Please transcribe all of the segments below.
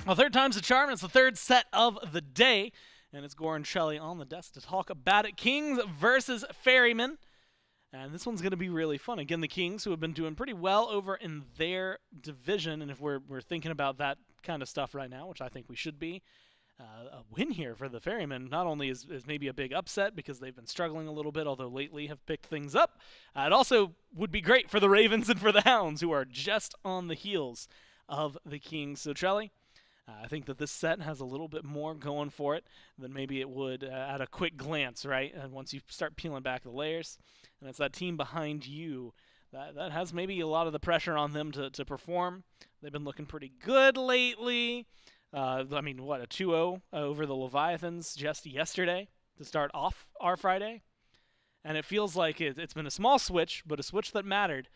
Well, third time's a charm. It's the third set of the day, and it's Guan and Shelly on the desk to talk about it. Kings versus Ferrymen, and this one's going to be really fun. Again, the Kings, who have been doing pretty well over in their division, and if we're thinking about that kind of stuff right now, which I think we should be, a win here for the Ferrymen not only is maybe a big upset because they've been struggling a little bit, although lately have picked things up. It also would be great for the Ravens and for the Hounds, who are just on the heels of the Kings. So, Shelly, I think that this set has a little bit more going for it than maybe it would at a quick glance, right? And once you start peeling back the layers, and it's that team behind you that has maybe a lot of the pressure on them to perform. They've been looking pretty good lately. I mean, what, a 2-0 over the Leviathans just yesterday to start off our Friday? And it feels like it's been a small switch, but a switch that mattered.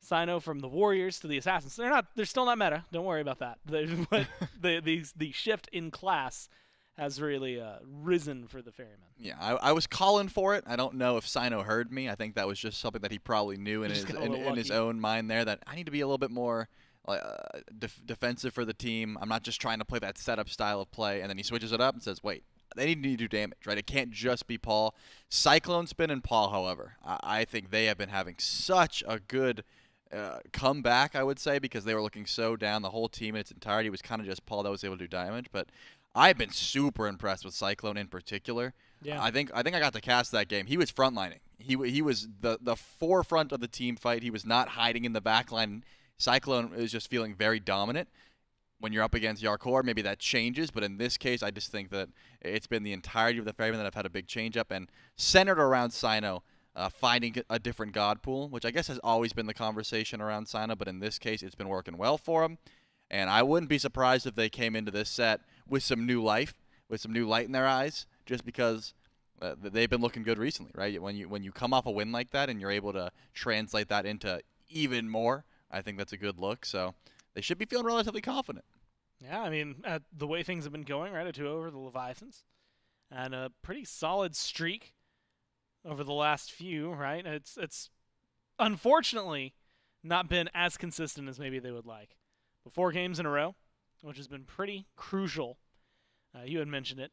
Cyno from the Warriors to the Assassins. They're still not meta. Don't worry about that. But the shift in class has really risen for the Ferrymen. Yeah, I was calling for it. I don't know if Cyno heard me. I think that was just something that he probably knew in his own mind there, that I need to be a little bit more defensive for the team. I'm not just trying to play that setup style of play. And then he switches it up and says, wait, they need to do damage, right? It can't just be Paul. CycloneSpin and Paul, however, I think they have been having such a good comeback, I would say, because they were looking so down. The whole team in its entirety was kind of just Paul that was able to do damage. But I've been super impressed with Cyclone in particular. Yeah. I think I got to cast that game. He was frontlining. He was the forefront of the team fight. He was not hiding in the back line. Cyclone is just feeling very dominant. When you're up against Jarcorrr, maybe that changes, but in this case, I just think that it's been the entirety of the Ferrymen that have had a big change-up, and centered around Cyno finding a different god pool, which I guess has always been the conversation around Cyno, but in this case, it's been working well for him. And I wouldn't be surprised if they came into this set with some new life, with some new light in their eyes, just because they've been looking good recently, right? When you come off a win like that and you're able to translate that into even more, I think that's a good look. So they should be feeling relatively confident. Yeah, I mean, the way things have been going, right, a 2 over the Leviathans, and a pretty solid streak over the last few, right? It's unfortunately not been as consistent as maybe they would like. But 4 games in a row, which has been pretty crucial. You had mentioned it.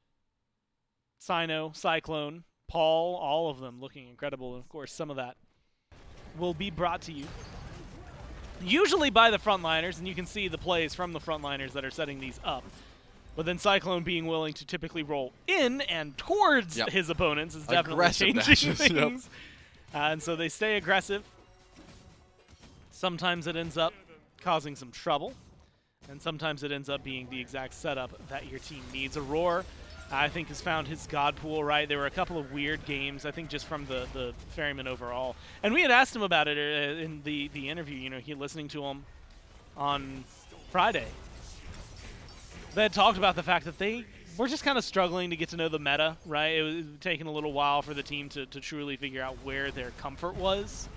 Cyno, Cyclone, Paul, all of them looking incredible. And, of course, some of that will be brought to you usually by the frontliners, and you can see the plays from the frontliners that are setting these up. But then Cyclone being willing to typically roll in and towards his opponents is definitely changing things. And so they stay aggressive. Sometimes it ends up causing some trouble, and sometimes it ends up being the exact setup that your team needs. Aror, I think, has found his god pool, right? There were a couple of weird games, I think, just from the Ferrymen overall. And we had asked him about it in the interview, you know, listening to him on Friday. They had talked about the fact that they were just kind of struggling to get to know the meta, right? It was taking a little while for the team to truly figure out where their comfort was.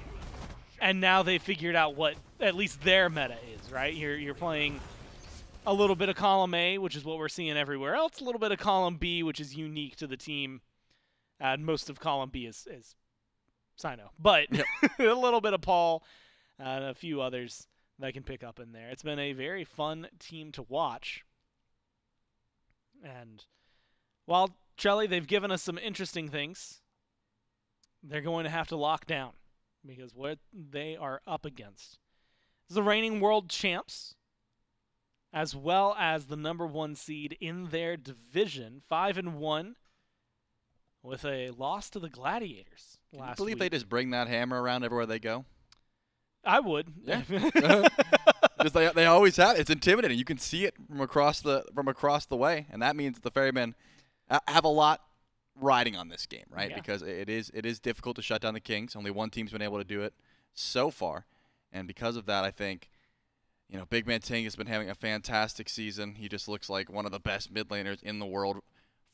And now they figured out what at least their meta is, right? You're playing a little bit of column A, which is what we're seeing everywhere else, a little bit of column B, which is unique to the team, and most of column B is Cyno. But a little bit of Paul and a few others that can pick up in there. It's been a very fun team to watch. And while, Shelly, they've given us some interesting things, they're going to have to lock down, because what they are up against is the reigning world champs, as well as the #1 seed in their division, 5-1, with a loss to the Gladiators last week. Can you believe they just bring that hammer around everywhere they go? I would. Yeah. Just they always have. It's intimidating. You can see it from across the way, and that means that the Ferrymen have a lot riding on this game, right? Yeah. Because it is difficult to shut down the Kings. Only one team's been able to do it so far, and because of that, I think, you know, BigManTingz has been having a fantastic season. He just looks like one of the best mid laners in the world,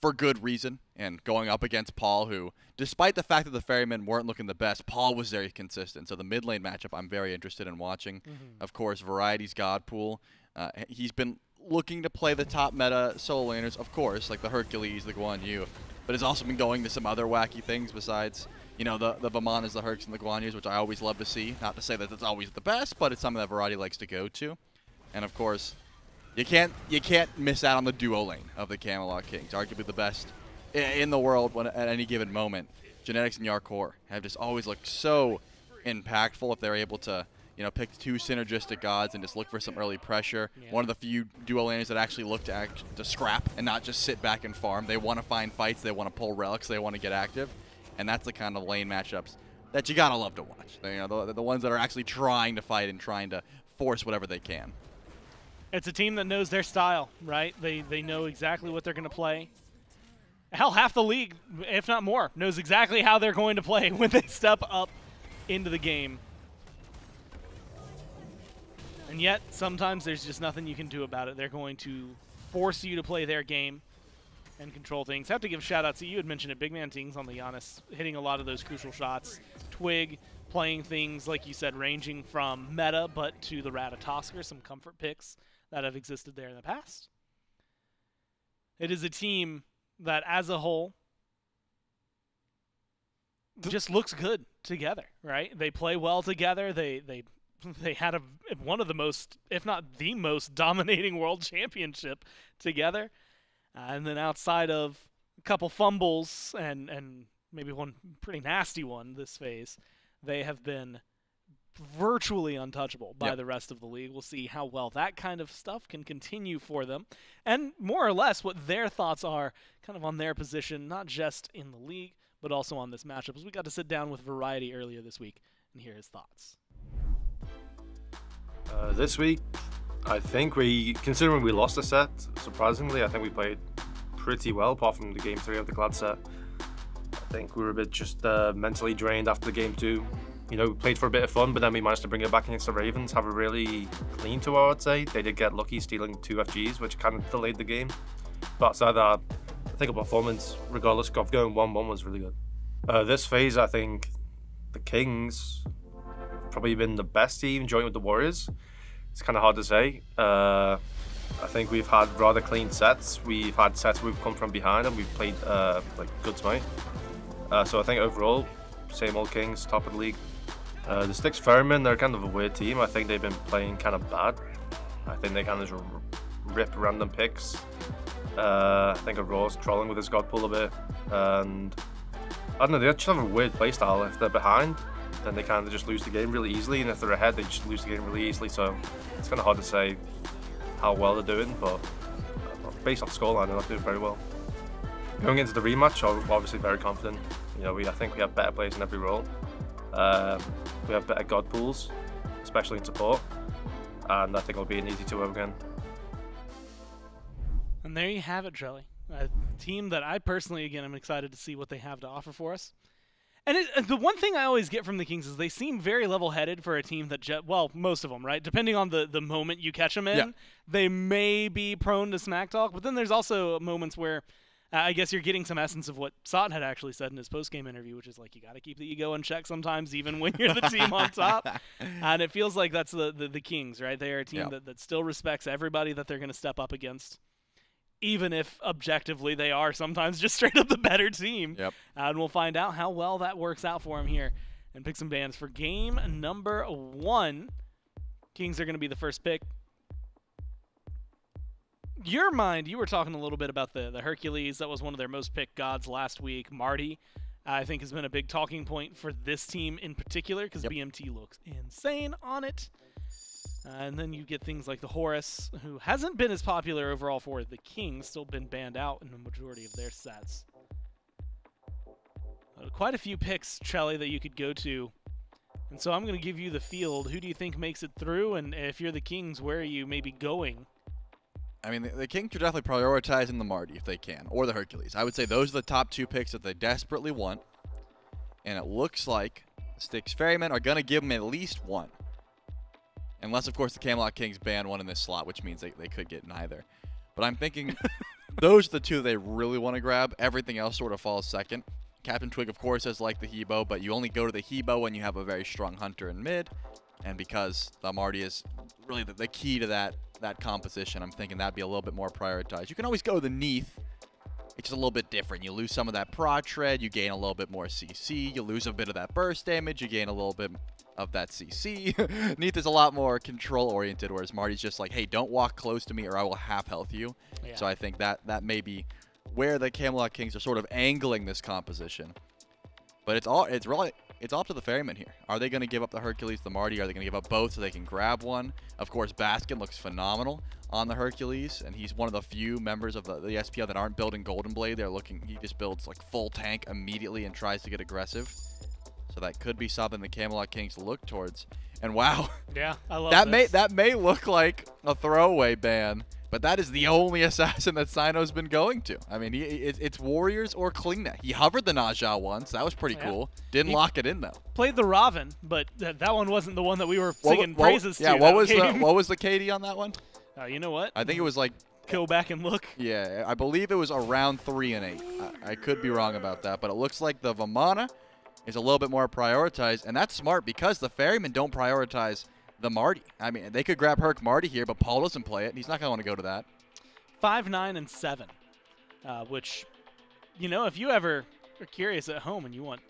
for good reason. And going up against Paul, who, despite the fact that the Ferrymen weren't looking the best, Paul was very consistent. So the mid lane matchup I'm very interested in watching. Of course, Variety's god pool. He's been looking to play the top meta solo laners, of course, like the Hercules, the Guan, but has also been going to some other wacky things besides, you know, the Vamanas, the Hercs, and the Guan, which I always love to see. Not to say that it's always the best, but it's something that Variety likes to go to. And of course, You can't miss out on the duo lane of the Camelot Kings, arguably the best in the world at any given moment. Genetics and Jarcorrr have just always looked so impactful if they're able to, pick two synergistic gods and just look for some early pressure. Yeah. One of the few duo laners that actually look to scrap and not just sit back and farm. They want to find fights, they want to pull relics, they want to get active, and that's the kind of lane matchups that you gotta love to watch. The ones that are actually trying to fight and trying to force whatever they can. It's a team that knows their style, right? They know exactly what they're going to play. Hell, half the league, if not more, knows exactly how they're going to play when they step up into the game. And yet, sometimes there's just nothing you can do about it. They're going to force you to play their game and control things. Have to give shout-outs to you. Had mentioned it, BigManTingz on the Giannis, hitting a lot of those crucial shots. Twig playing things, like you said, ranging from meta, but to the Ratatosker, some comfort picks that have existed there in the past. It is a team that, as a whole, just looks good together, right? They play well together. They had one of the most, if not the most, dominating world championship together. And then outside of a couple fumbles and maybe one pretty nasty one this phase, they have been virtually untouchable by the rest of the league. We'll see how well that kind of stuff can continue for them, and more or less what their thoughts are kind of on their position, not just in the league, but also on this matchup, as we got to sit down with Variety earlier this week and hear his thoughts. This week, I think considering we lost a set, surprisingly, I think we played pretty well, apart from the game 3 of the Glad set. I think we were a bit just mentally drained after the game 2. We played for a bit of fun, but then we managed to bring it back against the Ravens, have a really clean 2, I would say. They did get lucky stealing 2 FGs, which kind of delayed the game. But outside that, I think our performance, regardless of going 1-1, was really good. This phase, I think the Kings probably been the best team, joint with the Warriors. It's kind of hard to say. I think we've had rather clean sets. We've had sets where we've come from behind and we've played like good smite. So I think overall, same old Kings, top of the league. The Styx Ferrymen, they're kind of a weird team. I think they've been playing kind of bad. I think they kind of just rip random picks. I think Aror's trolling with his god pool a bit. And I don't know, they just have a weird playstyle. If they're behind, then they kind of just lose the game really easily. And if they're ahead, they just lose the game really easily. So it's kind of hard to say how well they're doing. But based off scoreline, they're not doing very well. Going into the rematch, I'm obviously very confident. I think we have better players in every role. We have better god pools, especially in support, and I think it'll be an easy 2-0 again. And there you have it, Trelly. A team that I personally, again, am excited to see what they have to offer for us. And the one thing I always get from the Kings is they seem very level-headed for a team that, well, most of them, right? Depending on the moment you catch them in, they may be prone to smack talk, but then there's also moments where I guess you're getting some essence of what Sot had actually said in his post-game interview, which is like you got to keep the ego in check sometimes, even when you're the team on top. And it feels like that's the Kings, right? They are a team that still respects everybody that they're going to step up against, even if objectively they are sometimes just straight up the better team. And we'll find out how well that works out for them here and pick some bands for game number 1. Kings are going to be the first pick. Your mind, you were talking a little bit about the Hercules. That was one of their most picked gods last week. Marty, I think, has been a big talking point for this team in particular because BMT looks insane on it. And then you get things like the Horus, who hasn't been as popular overall for the Kings, still been banned out in the majority of their sets. Quite a few picks, Trelly, that you could go to. And so I'm going to give you the field. Who do you think makes it through? And if you're the Kings, where are you maybe going? I mean, the Kings are definitely prioritizing the Marty if they can, or the Hercules. I would say those are the top 2 picks that they desperately want. And it looks like the Styx Ferrymen are going to give them at least one. Unless, of course, the Camelot Kings ban one in this slot, which means they could get neither. But I'm thinking those are the 2 they really want to grab. Everything else sort of falls second. CaptainTwig, of course, has like the Hebo, but you only go to the Hebo when you have a very strong hunter in mid. And because the Marty is really the key to that composition, I'm thinking that'd be a little bit more prioritized. You can always go the Neath. It's just a little bit different. You lose some of that prod tread, you gain a little bit more CC, you lose a bit of that burst damage, you gain a little bit of that CC. Neath is a lot more control-oriented, whereas Marty's just like, hey, don't walk close to me or I will half-health you. Yeah. So I think that may be where the Camelot Kings are sort of angling this composition. But it's all up to the Ferrymen here. Are they going to give up the Hercules, the Marty? Are they going to give up both so they can grab one? Of course, Baskin looks phenomenal on the Hercules, and he's one of the few members of the SPL that aren't building Golden Blade. He just builds like full tank immediately and tries to get aggressive. So that could be something the Camelot Kings look towards. And wow, yeah, I love that. That may look like a throwaway ban, but that is the only assassin that Cyno's been going to. I mean, it's Warriors or Klingnet. He hovered the Najah once. That was pretty cool. Didn't lock it in, though. Played the Raven, but that one wasn't the one that we were singing praises to. Yeah, what was the KD on that one? You know what? I think it was like... Go back and look. Yeah, I believe it was around 3 and 8. I could be wrong about that, but it looks like the Vamana is a little bit more prioritized, and that's smart because the Ferrymen don't prioritize the Marty. I mean, they could grab Herc Marty here, but Paul doesn't play it, and he's not going to want to go to that. 5, 9, and 7, which, you know, if you ever are curious at home and you want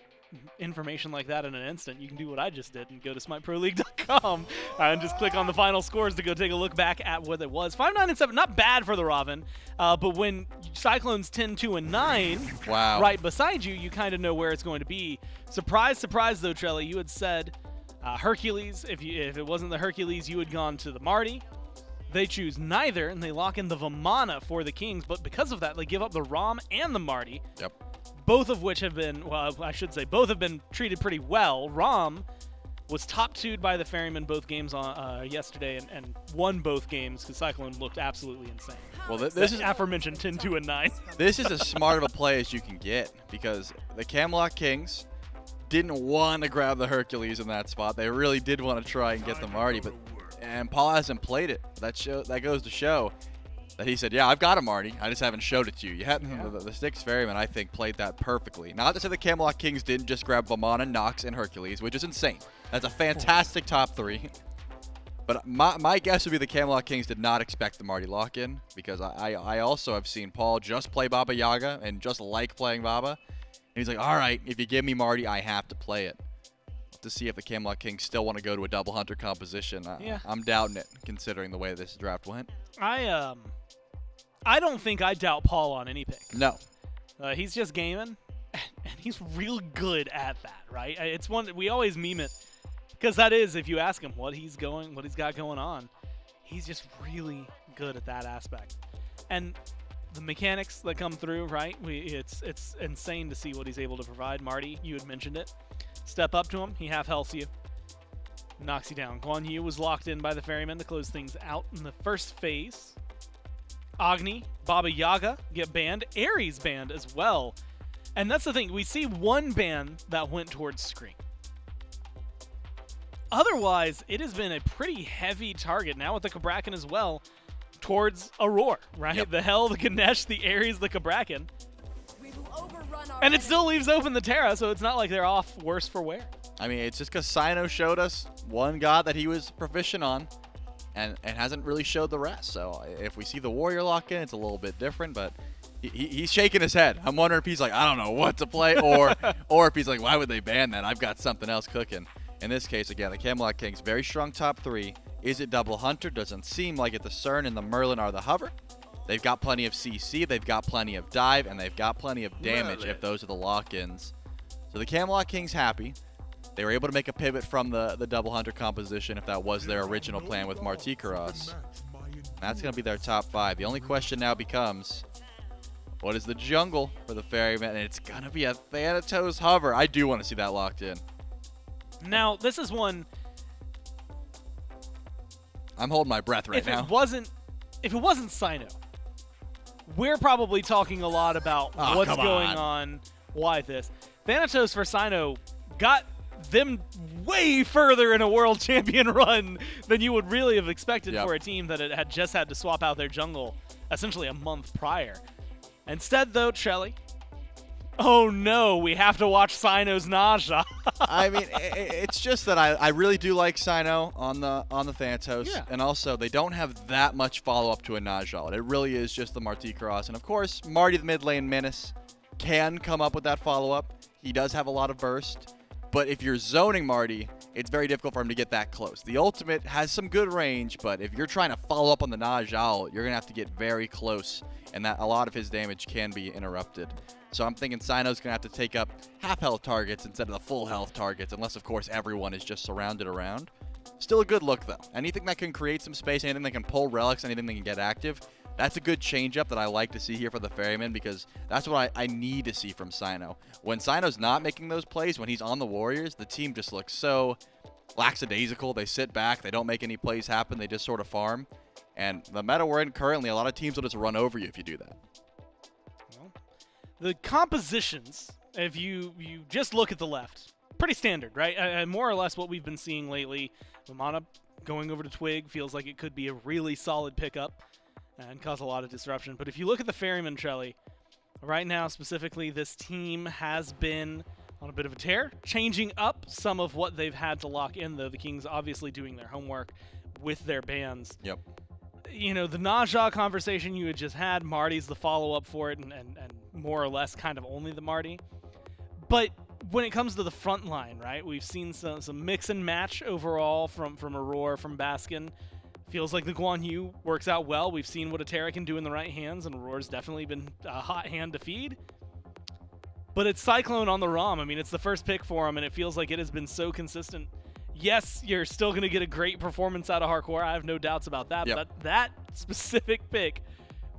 information like that in an instant, you can do what I just did and go to SmiteProLeague.com and just click on the final scores to go take a look back at what it was. 5, 9, and 7, not bad for the Raven, but when Cyclones 10, 2, and 9 right beside you, you kind of know where it's going to be. Surprise, surprise, though, Trelly, you had said Hercules. If it wasn't the Hercules, you had gone to the Marty. They choose neither, and they lock in the Vamana for the Kings, but because of that, they give up the Ram and the Marty. Yep. Both of which have been, well, I should say, both have been treated pretty well. Ram was top 2'd by the Ferrymen both games on yesterday and won both games because Cyclone looked absolutely insane. Well, this is aforementioned 10, 2, and 9. This is as smart of a play as you can get because the Camelot Kings didn't want to grab the Hercules in that spot. They really did want to try and get the Marty, and Paul hasn't played it. That goes to show that he said, yeah, I've got a Marty. I just haven't showed it to you. The Styx Ferrymen, I think, played that perfectly. Not to say the Camelot Kings didn't just grab Vamana, Nox, and Hercules, which is insane. That's a fantastic top 3. But my guess would be the Camelot Kings did not expect the Marty lock-in because I also have seen Paul just play Baba Yaga and just like playing Baba. And he's like, all right, if you give me Marty, I have to play it. To see if the Camelot Kings still want to go to a double hunter composition. Yeah. I'm doubting it, considering the way this draft went. I don't think I doubt Paul on any pick. No. He's just gaming, and he's real good at that, right? It's one that we always meme it, because that is, if you ask him what he's got going on, he's just really good at that aspect. And the mechanics that come through, right? It's insane to see what he's able to provide. Marty, you had mentioned it. Step up to him, he half-healths you, knocks you down. Guan Yu was locked in by the Ferrymen to close things out in the first phase. Agni, Baba Yaga get banned. Ares banned as well. And that's the thing, we see one ban that went towards Scream. Otherwise, it has been a pretty heavy target, now with the Cabrakan as well, towards Aror, right? Yep. The Hell, the Ganesh, the Ares, the Cabrakan. And it still leaves open the Terra, so it's not like they're off worse for wear. I mean, it's just because Cyno showed us one god that he was proficient on and hasn't really showed the rest. So if we see the Warrior lock in, it's a little bit different, but he's shaking his head. I'm wondering if he's like, I don't know what to play, or if he's like, why would they ban that? I've got something else cooking. In this case, again, the Camelot Kings, very strong top 3. Is it double hunter? Doesn't seem like it. The Cern and the Merlin are the hover. They've got plenty of CC, they've got plenty of dive, and they've got plenty of damage if those are the lock-ins. So the Camelot Kings happy. They were able to make a pivot from the double hunter composition if that was their original plan with Martichoras. That's going to be their top 5. The only question now becomes, what is the jungle for the Ferrymen? And it's going to be a Thanatos hover. I do want to see that locked in. Now, this is one... I'm holding my breath right now. If it wasn't Cyno, we're probably talking a lot about what's going on, why this. Thanatos for Cyno got them way further in a world champion run than you would really have expected for a team that had just had to swap out their jungle essentially a month prior. Instead, though, Shelly, oh no, we have to watch Cyno's Najah. I mean, it's just that I really do like Cyno on the Thanatos, and also they don't have that much follow-up to a Najah. It really is just the Martichoras, and of course, Marty the mid lane menace can come up with that follow-up. He does have a lot of burst, but if you're zoning Marty, it's very difficult for him to get that close. The ultimate has some good range, but if you're trying to follow up on the Najal, you're going to have to get very close, and that a lot of his damage can be interrupted. So I'm thinking Cyno's going to have to take up half-health targets instead of the full-health targets, unless, of course, everyone is just surrounded around. Still a good look, though. Anything that can create some space, anything that can pull relics, anything that can get active, that's a good change-up that I like to see here for the Ferrymen, because that's what I need to see from Cyno. When Cyno's not making those plays, when he's on the Warriors, the team just looks so lackadaisical. They sit back. They don't make any plays happen. They just sort of farm. And the meta we're in currently, a lot of teams will just run over you if you do that. Well, the compositions, if you just look at the left, pretty standard, right? More or less what we've been seeing lately. Vamana going over to Twig feels like it could be a really solid pickup and cause a lot of disruption. But if you look at the Ferrymen, Shelly, right now specifically, this team has been on a bit of a tear, changing up some of what they've had to lock in, though. The Kings obviously doing their homework with their bans. Yep. You know, the Najah conversation you had just had, Marty's the follow-up for it, and more or less kind of only the Marty. But when it comes to the front line, right, we've seen some mix and match overall from Aror, from Baskin. Feels like the Guan Yu works out well. We've seen what a Terra can do in the right hands, and Auror's definitely been a hot hand to feed. But it's Cyclone on the ROM. I mean, it's the first pick for him, and it feels like it has been so consistent. Yes, you're still going to get a great performance out of Jarcorrr. I have no doubts about that. Yep. But that specific pick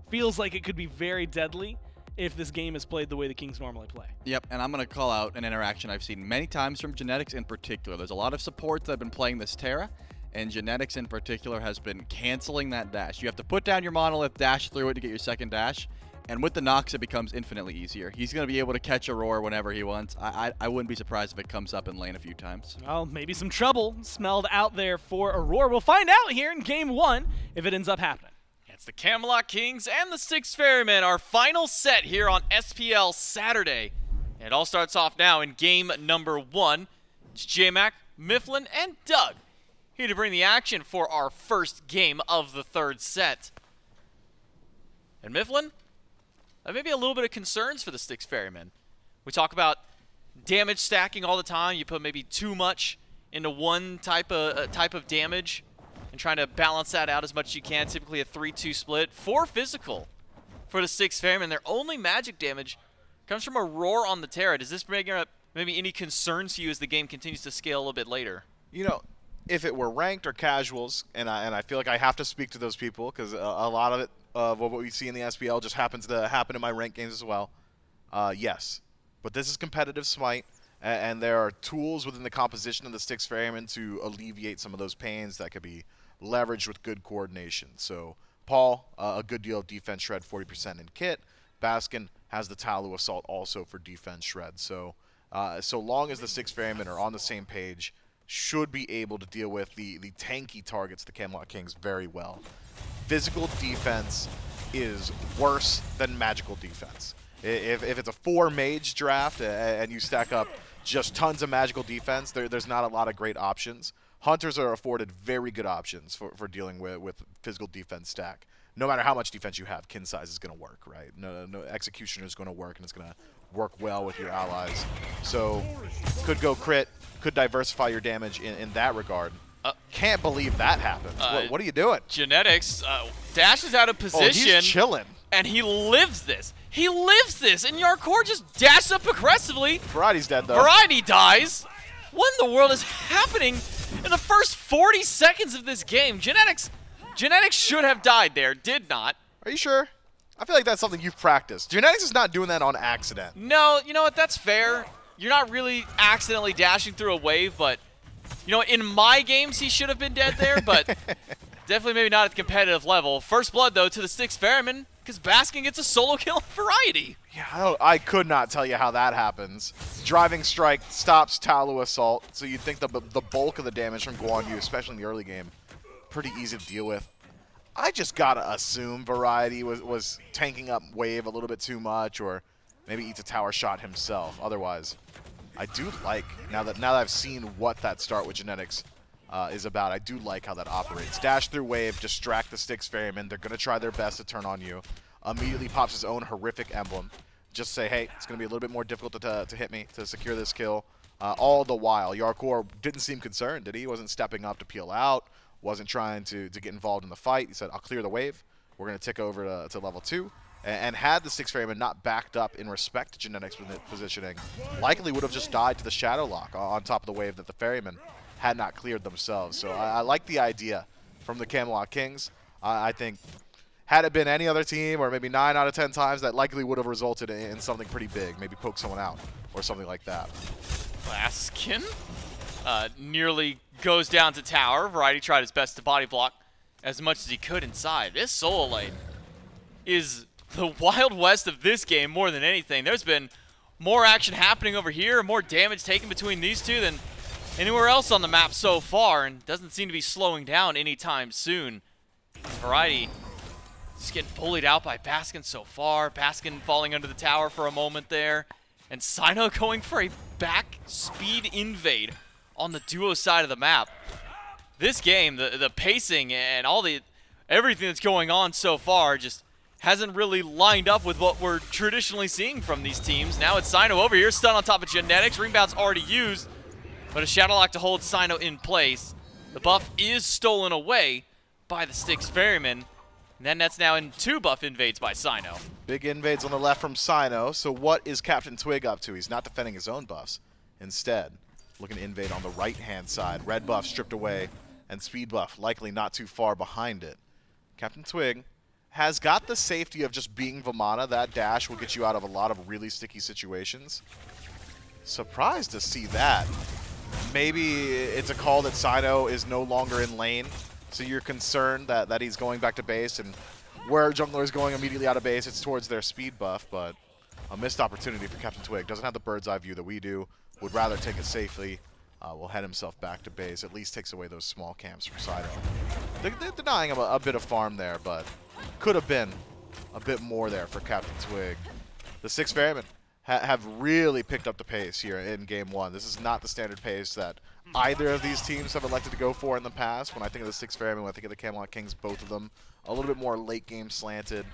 feels like it could be very deadly if this game is played the way the Kings normally play. Yep, and I'm going to call out an interaction I've seen many times from Genetics in particular. There's a lot of supports that have been playing this Terra, and Genetics in particular has been canceling that dash. You have to put down your monolith, dash through it to get your second dash, and with the Nox it becomes infinitely easier. He's going to be able to catch Aror whenever he wants. I wouldn't be surprised if it comes up in lane a few times. Well, maybe some trouble smelled out there for Aror. We'll find out here in Game 1 if it ends up happening. It's the Camelot Kings and the Styx Ferrymen, our final set here on SPL Saturday. It all starts off now in game number 1. It's J-Mac, Mifflin, and Doug here to bring the action for our first game of the third set. And Mifflin, maybe a little bit of concerns for the Styx Ferrymen. We talk about damage stacking all the time. You put maybe too much into one type of damage and trying to balance that out as much as you can. Typically a 3-2 split. 4 physical for the Styx Ferrymen. Their only magic damage comes from a roar on the Terra. Does this bring up maybe any concerns to you as the game continues to scale a little bit later? You know, if it were ranked or casuals, and I feel like I have to speak to those people because a lot of it, what we see in the SPL just happens to happen in my ranked games as well. Yes, but this is competitive Smite, and there are tools within the composition of the Styx Ferrymen to alleviate some of those pains that could be leveraged with good coordination. So Paul, a good deal of defense shred, 40% in kit. Baskin has the Talu Assault also for defense shred. So so long as the Styx Ferrymen are on the same page, should be able to deal with the tanky targets, the Camelot Kings, very well. Physical defense is worse than magical defense. If it's a 4 mage draft and you stack up just tons of magical defense, there's not a lot of great options. Hunters are afforded very good options for dealing with physical defense stack. No matter how much defense you have, kin size is going to work, right? No executioner is going to work, and it's going to work well with your allies. So could go crit, could diversify your damage in that regard. Can't believe that happens. What are you doing? Genetics dashes out of position. Oh, he's chilling. And he lives this. He lives this, and Jarcorrr just dashes up aggressively. Variety's dead, though. Variety dies. What in the world is happening in the first 40 seconds of this game? Genetics should have died there, did not. Are you sure? I feel like that's something you've practiced. Genetics is not doing that on accident. No, you know what? That's fair. You're not really accidentally dashing through a wave, but, you know, in my games, he should have been dead there, but definitely maybe not at the competitive level. First blood, though, to the Styx Ferrymen, because Baskin gets a solo kill on Variety. Yeah, I could not tell you how that happens. Driving Strike stops Talu Assault, so you'd think the bulk of the damage from Guan Yu, especially in the early game, pretty easy to deal with. I just gotta assume Variety was tanking up wave a little bit too much, or maybe eats a tower shot himself. Otherwise, I do like, now that I've seen what that start with Genetics is about, I do like how that operates. Dash through wave, distract the Styx Ferrymen. They're gonna try their best to turn on you. Immediately pops his own horrific emblem. Just say, hey, it's gonna be a little bit more difficult to hit me, to secure this kill. all the while. Jarcorrr didn't seem concerned, did he? He wasn't stepping up to peel out, wasn't trying to get involved in the fight. He said, I'll clear the wave. We're going to tick over to level 2. And had the Styx Ferrymen not backed up in respect to Genetics positioning, likely would have just died to the Shadow Lock on top of the wave that the Ferrymen had not cleared themselves. So I like the idea from the Camelot Kings. I think had it been any other team, or maybe 9 out of 10 times, that likely would have resulted in something pretty big. Maybe poke someone out or something like that. Baskin nearly goes down to tower. Variety tried his best to body block as much as he could inside. This solo lane is the Wild West of this game more than anything. There's been more action happening over here, more damage taken between these two than anywhere else on the map so far, and doesn't seem to be slowing down anytime soon. Variety just getting bullied out by Baskin so far. Baskin falling under the tower for a moment there, and Cyno going for a back speed invade on the duo side of the map. This game, the pacing and everything that's going on so far just hasn't really lined up with what we're traditionally seeing from these teams. Now it's Cyno over here, stun on top of Genetics. Rebound's already used, but a Shadow Lock to hold Cyno in place. The buff is stolen away by the Styx Ferrymen. And then that's now in 2 buff invades by Cyno. Big invades on the left from Cyno. So what is CaptainTwig up to? He's not defending his own buffs. Instead, looking to invade on the right-hand side. Red buff stripped away, and speed buff likely not too far behind it. CaptainTwig has got the safety of just being Vamana. That dash will get you out of a lot of really sticky situations. Surprised to see that. Maybe it's a call that Cyno is no longer in lane, so you're concerned that he's going back to base, and where jungler is going immediately out of base, it's towards their speed buff, but a missed opportunity for CaptainTwig. Doesn't have the bird's eye view that we do, would rather take it safely. Will head himself back to base, at least takes away those small camps from Cyno. They're denying him a bit of farm there, but could have been a bit more there for CaptainTwig. The Styx Ferrymen have really picked up the pace here in Game 1. This is not the standard pace that either of these teams have elected to go for in the past. When I think of the Styx Ferrymen, when I think of the Camelot Kings, both of them a little bit more late game slanted,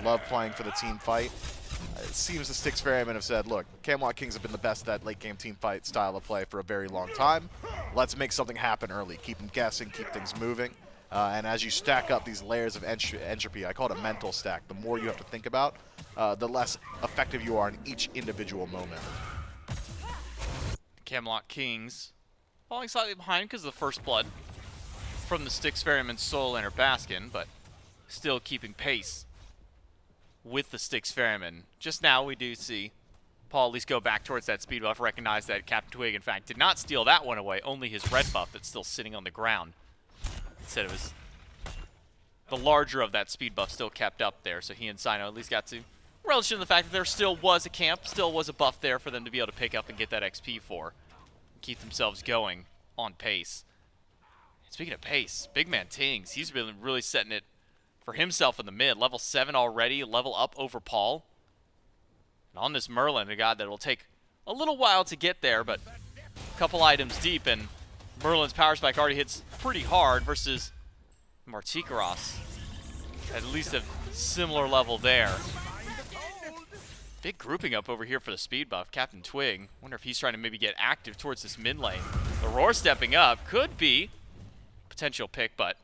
love playing for the team fight. It seems the Styx Ferrymen have said, look, Camelot Kings have been the best at late game team fight style of play for a very long time. Let's make something happen early. Keep them guessing, keep things moving. And as you stack up these layers of entropy, I call it a mental stack. The more you have to think about, the less effective you are in each individual moment. Camelot Kings falling slightly behind because of the first blood from the Styx Ferryman solo laner Baskin, but still keeping pace with the Styx Ferryman. Just now we do see Paul at least go back towards that speed buff, recognize that CaptainTwig, in fact, did not steal that one away, only his red buff that's still sitting on the ground. Instead, it was the larger of that speed buff still kept up there, so he and Cyno at least got to relish in the fact that there still was a camp, still was a buff there for them to be able to pick up and get that XP for. Keep themselves going on pace. Speaking of pace, BigManTingz, he's been really setting it for himself in the mid. Level 7 already, level up over Paul. And on this Merlin, a god that will take a little while to get there, but a couple items deep, and Merlin's power spike already hits pretty hard versus Martichoras. At least a similar level there. Big grouping up over here for the speed buff. CaptainTwig, wonder if he's trying to maybe get active towards this mid lane. Aror stepping up, could be potential pick, but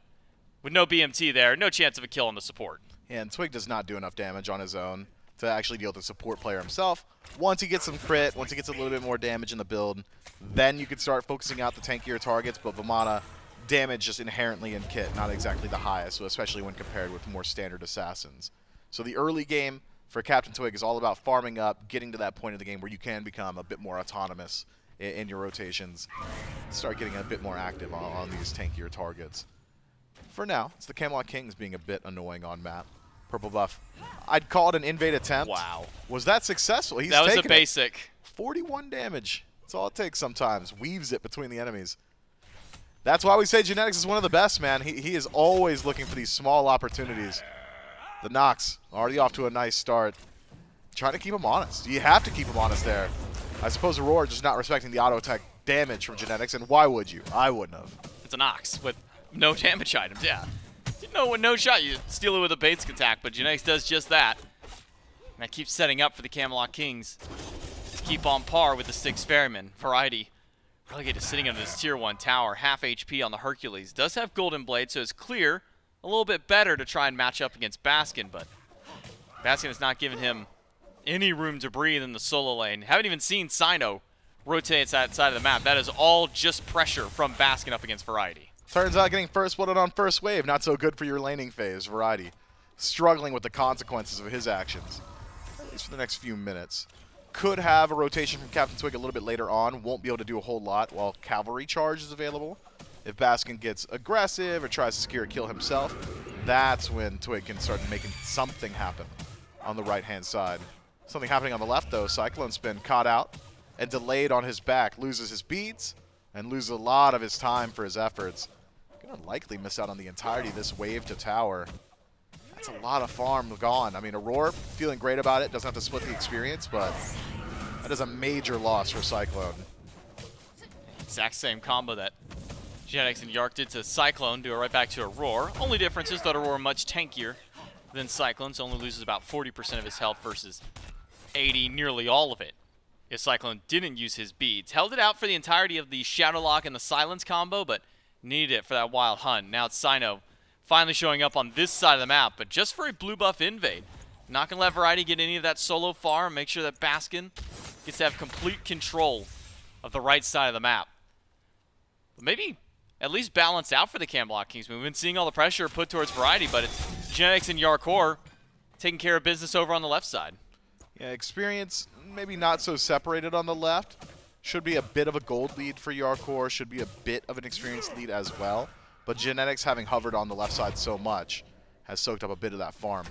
with no BMT there, no chance of a kill on the support. Yeah, and Twig does not do enough damage on his own to actually deal with the support player himself. Once he gets some crit, once he gets a little bit more damage in the build, then you could start focusing out the tankier targets, but Vamana, damage just inherently in kit, not exactly the highest, so especially when compared with more standard assassins. So the early game for CaptainTwig is all about farming up, getting to that point of the game where you can become a bit more autonomous in your rotations, start getting a bit more active on these tankier targets. For now, it's the Camelot Kings being a bit annoying on map. Purple buff. I'd call it an invade attempt. Wow. Was that successful? That was a basic. 41 damage. That's all it takes sometimes. Weaves it between the enemies. That's why we say Genetics is one of the best, man. He is always looking for these small opportunities. The Nox already off to a nice start. Trying to keep him honest. You have to keep him honest there. I suppose Aror just not respecting the auto attack damage from Genetics, and why would you? I wouldn't have. It's an Nox with no damage items, yeah. You know, with no shot, you steal it with a basic attack, but Genetics does just that. And that keeps setting up for the Camelot Kings. keep on par with the Styx Ferrymen. Variety relegated sitting under this tier 1 tower, half HP on the Hercules. Does have Golden Blade, so it's clear a little bit better to try and match up against Baskin, but Baskin has not given him any room to breathe in the solo lane. Haven't even seen Cyno rotate that side of the map. That is all just pressure from Baskin up against Variety. Turns out getting first blooded on first wave, not so good for your laning phase. Variety struggling with the consequences of his actions, at least for the next few minutes. Could have a rotation from CaptainTwig a little bit later on. Won't be able to do a whole lot while Cavalry Charge is available. If Baskin gets aggressive or tries to secure a kill himself, that's when Twig can start making something happen on the right-hand side. Something happening on the left, though. CycloneSpin caught out and delayed on his back. Loses his beads and loses a lot of his time for his efforts. Gonna likely miss out on the entirety of this wave to tower. That's a lot of farm gone. I mean, Aror feeling great about it. Doesn't have to split the experience, but that is a major loss for Cyclone. Exact same combo that Genetics and Yark did to Cyclone, do it right back to Aror. Only difference is that Aror much tankier than Cyclone, so only loses about 40% of his health versus 80, nearly all of it, if Cyclone didn't use his beads. Held it out for the entirety of the Shadow Lock and the Silence combo, but needed it for that Wild Hunt. Now it's Cyno finally showing up on this side of the map, but just for a blue buff invade. Not going to let Variety get any of that solo farm. Make sure that Baskin gets to have complete control of the right side of the map. But maybe at least balance out for the Camelot Kings. We've been seeing all the pressure put towards Variety, but it's Genetics and Jarcorrr taking care of business over on the left side. Yeah, experience maybe not so separated on the left. Should be a bit of a gold lead for Jarcorrr. Should be a bit of an experience lead as well. But Genetics, having hovered on the left side so much, has soaked up a bit of that farm.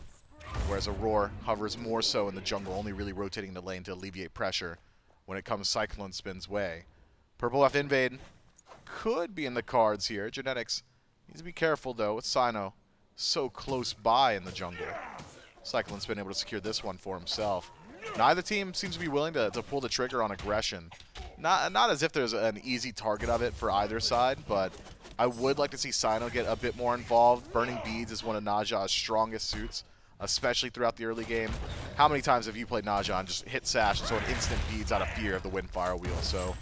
Whereas Aror hovers more so in the jungle, only really rotating the lane to alleviate pressure when it comes CycloneSpin's way. Purple F invade could be in the cards here. Genetics needs to be careful, though, with Cyno so close by in the jungle. CycloneSpin able to secure this one for himself. Neither team seems to be willing to pull the trigger on aggression. Not as if there's an easy target of it for either side, but I would like to see Cyno get a bit more involved. Burning Beads is one of Naja's strongest suits, especially throughout the early game. How many times have you played Naja and just hit Sash and so an instant Beads out of fear of the Windfire Wheel? So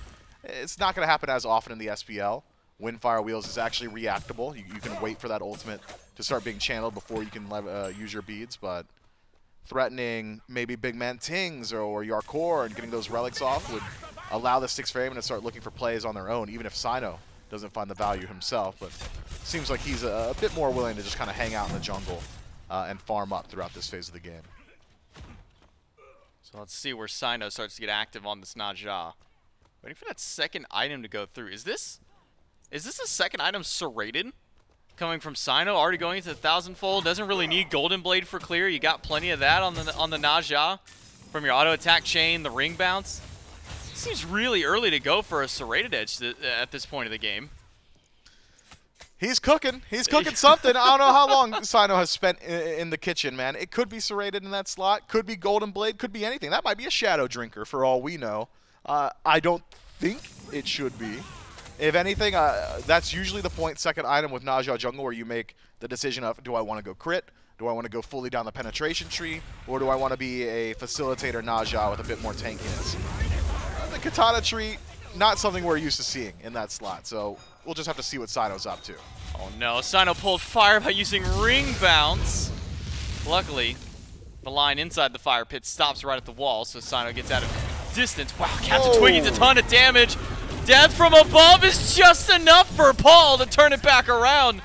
it's not going to happen as often in the SPL. Windfire Wheels is actually reactable. You can wait for that ultimate to start being channeled before you can use your beads, but threatening maybe BigManTingz or Jarcorrr and getting those relics off would allow the Styx Ferrymen to start looking for plays on their own, even if Cyno doesn't find the value himself. But seems like he's a bit more willing to just kind of hang out in the jungle and farm up throughout this phase of the game. So let's see where Cyno starts to get active on this Naja. Waiting for that second item to go through. Is this a second item serrated? Coming from Cyno, already going into the 1000-fold. Doesn't really need Golden Blade for clear. You got plenty of that on the Naja from your auto attack chain, the ring bounce. Seems really early to go for a serrated edge at this point of the game. He's cooking. He's cooking something. I don't know how long Cyno has spent in the kitchen, man. It could be serrated in that slot. Could be Golden Blade. Could be anything. That might be a Shadow Drinker for all we know. I don't think it should be. If anything, that's usually the point second item with Naja Jungle where you make the decision of, do I want to go crit? Do I want to go fully down the penetration tree? Or do I want to be a facilitator Naja with a bit more tankiness? The Katana tree, not something we're used to seeing in that slot. So we'll just have to see what Cyno's up to. Oh no, Cyno pulled fire by using ring bounce. Luckily, the line inside the fire pit stops right at the wall, so Cyno gets out of distance. Wow, CaptainTwig gets a ton of damage. Death from above is just enough for Paul to turn it back around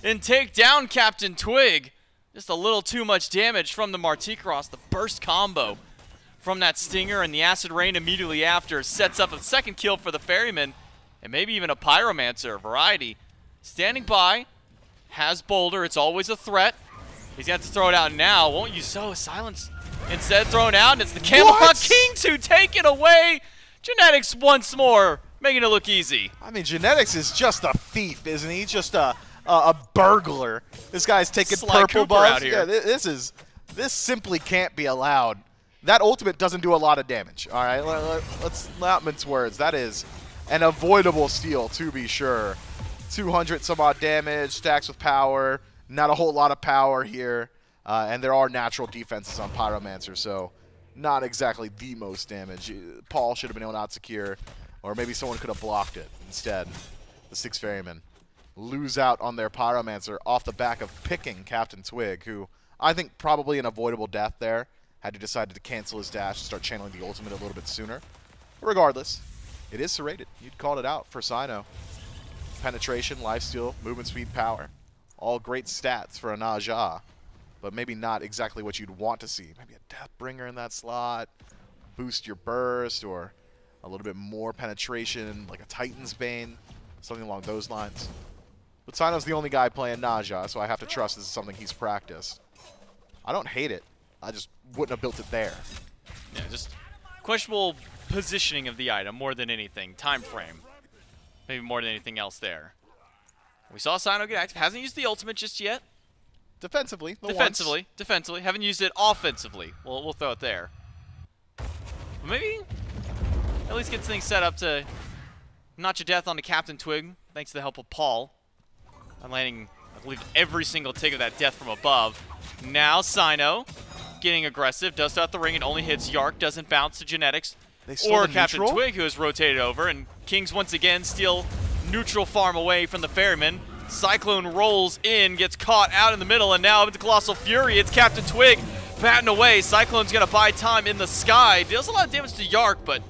and take down CaptainTwig. Just a little too much damage from the Martichoras. The burst combo from that Stinger and the Acid Rain immediately after sets up a second kill for the Ferryman and maybe even a Pyromancer. Variety standing by, has Boulder. It's always a threat. He's going to have to throw it out now. Won't you so? Silence instead thrown out, and it's the Camelot Kings who take it away. Genetics once more, making it look easy. I mean, Genetics is just a thief, isn't he? Just a burglar. This guy's taking Sly purple Cooper buffs. out here. Yeah, this simply can't be allowed. That ultimate doesn't do a lot of damage. All right, let's not mince words. That is an avoidable steal, to be sure. 200 some odd damage, stacks with power. Not a whole lot of power here, and there are natural defenses on Pyromancer, so not exactly the most damage. Paul should have been able to out-secure, or maybe someone could have blocked it. Instead, the Styx Ferrymen lose out on their Pyromancer off the back of picking CaptainTwig, who I think probably an avoidable death there, had he decided to cancel his dash and start channeling the ultimate a little bit sooner. Regardless, it is serrated. You'd called it out for Cyno. Penetration, lifesteal, movement speed, power. All great stats for a Naja, but maybe not exactly what you'd want to see. Maybe a Deathbringer in that slot, boost your burst, or a little bit more penetration, like a Titan's Bane, something along those lines. But Cyno's the only guy playing Naja, so I have to trust this is something he's practiced. I don't hate it. I just wouldn't have built it there. Yeah, just questionable positioning of the item more than anything. Time frame. Maybe more than anything else there. We saw Cyno get active. Hasn't used the ultimate just yet. Defensively. Defensively. Haven't used it offensively. We'll throw it there. But maybe at least gets things set up to notch a death onto CaptainTwig, thanks to the help of Paul. I'm landing, I believe, every single tick of that death from above. Now Cyno getting aggressive, does start the ring, and only hits Yark, doesn't bounce to Genetics. Or CaptainTwig, who has rotated over, and Kings once again steal neutral farm away from the Ferrymen. Cyclone rolls in, gets caught out in the middle, and now with the Colossal Fury, it's CaptainTwig batting away. Cyclone's going to buy time in the sky. Deals a lot of damage to Yark, but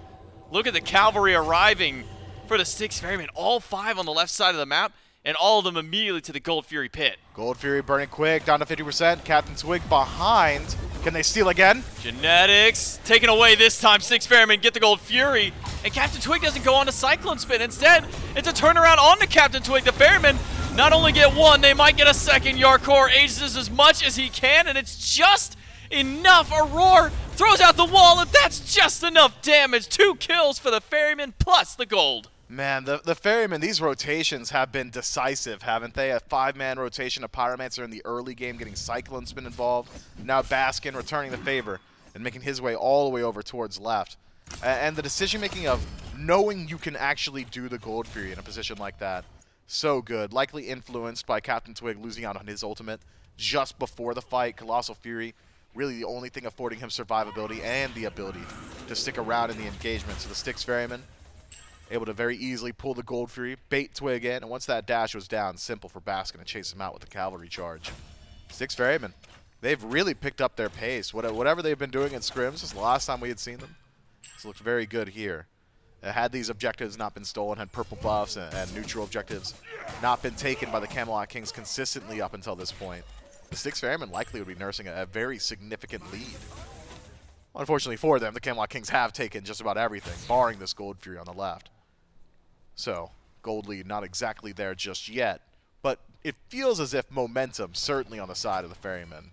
look at the cavalry arriving for the Styx Ferrymen. All 5 on the left side of the map, and all of them immediately to the Gold Fury pit. Gold Fury burning quick, down to 50%. CaptainTwig behind. Can they steal again? Genetics taken away this time. Styx Ferrymen get the Gold Fury, and CaptainTwig doesn't go on to CycloneSpin. Instead, it's a turnaround onto CaptainTwig. The Ferrymen not only get one, they might get a second. Jarcorrr ages as much as he can, and it's just enough. Aror throws out the wall, and that's just enough damage. 2 kills for the Ferrymen, plus the gold. Man, the Ferrymen, these rotations have been decisive, haven't they? A 5-man rotation, a Pyromancer in the early game getting CycloneSpin involved. Now Baskin returning the favor and making his way all the way over towards left. And the decision-making of knowing you can actually do the Gold Fury in a position like that, so good. Likely influenced by CaptainTwig losing out on his ultimate just before the fight. Colossal Fury, really the only thing affording him survivability and the ability to stick around in the engagement. So the Styx Ferrymen able to very easily pull the Gold Fury, bait Twig in, and once that dash was down, simple for Baskin to chase him out with the cavalry charge. Styx Ferrymen, they've really picked up their pace. Whatever they've been doing in scrims, this is the last time we had seen them. It's looked very good here. Had these objectives not been stolen, had purple buffs and neutral objectives not been taken by the Camelot Kings consistently up until this point, the Styx Ferrymen likely would be nursing a very significant lead. Unfortunately for them, the Camelot Kings have taken just about everything, barring this Gold Fury on the left. So, gold lead not exactly there just yet, but it feels as if momentum certainly on the side of the Ferrymen.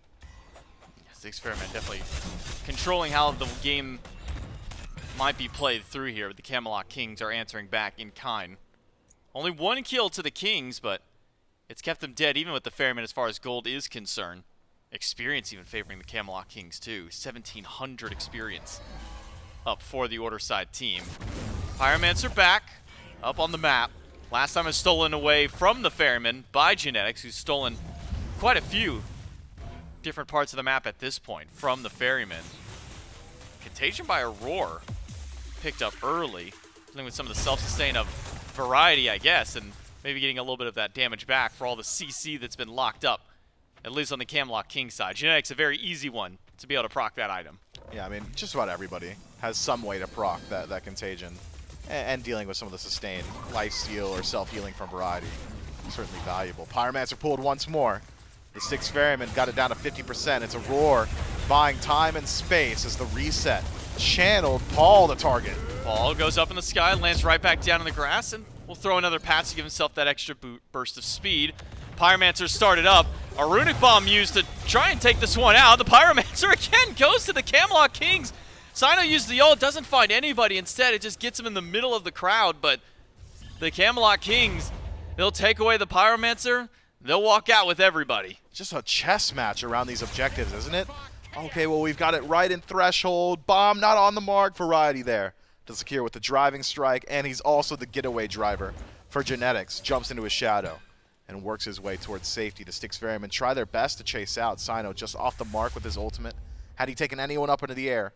Styx Ferrymen definitely controlling how the game might be played through here, but the Camelot Kings are answering back in kind. Only 1 kill to the Kings, but it's kept them dead even with the Ferrymen as far as gold is concerned. Experience even favoring the Camelot Kings too. 1,700 experience up for the Order side team. Pyromancer back up on the map. Last time it was stolen away from the Ferrymen by Genetics, who's stolen quite a few different parts of the map at this point from the Ferrymen. Contagion by Aror picked up early, dealing with some of the self-sustain of variety, I guess, and maybe getting a little bit of that damage back for all the CC that's been locked up, at least on the Camelot King side. Genetics a very easy one to be able to proc that item. Yeah, I mean, just about everybody has some way to proc that Contagion, and dealing with some of the sustained lifesteal or self-healing from variety. Certainly valuable. Pyromancer pulled once more. The Styx Ferrymen got it down to 50%. It's Aror buying time and space as the reset channeled Paul the target. Paul goes up in the sky, lands right back down in the grass, and will throw another patch to give himself that extra burst of speed. Pyromancer started up. A Runic Bomb used to try and take this one out. The Pyromancer again goes to the Camelot Kings. Cyno used the ult, doesn't find anybody. Instead, it just gets him in the middle of the crowd. But the Camelot Kings, they'll take away the Pyromancer. They'll walk out with everybody. Just a chess match around these objectives, isn't it? Okay, well, we've got it right in threshold. Bomb not on the mark. Variety there to secure with the driving strike. And he's also the getaway driver for Genetics. Jumps into his shadow and works his way towards safety. The Styx Ferrymen try their best to chase out Cyno just off the mark with his ultimate. Had he taken anyone up into the air,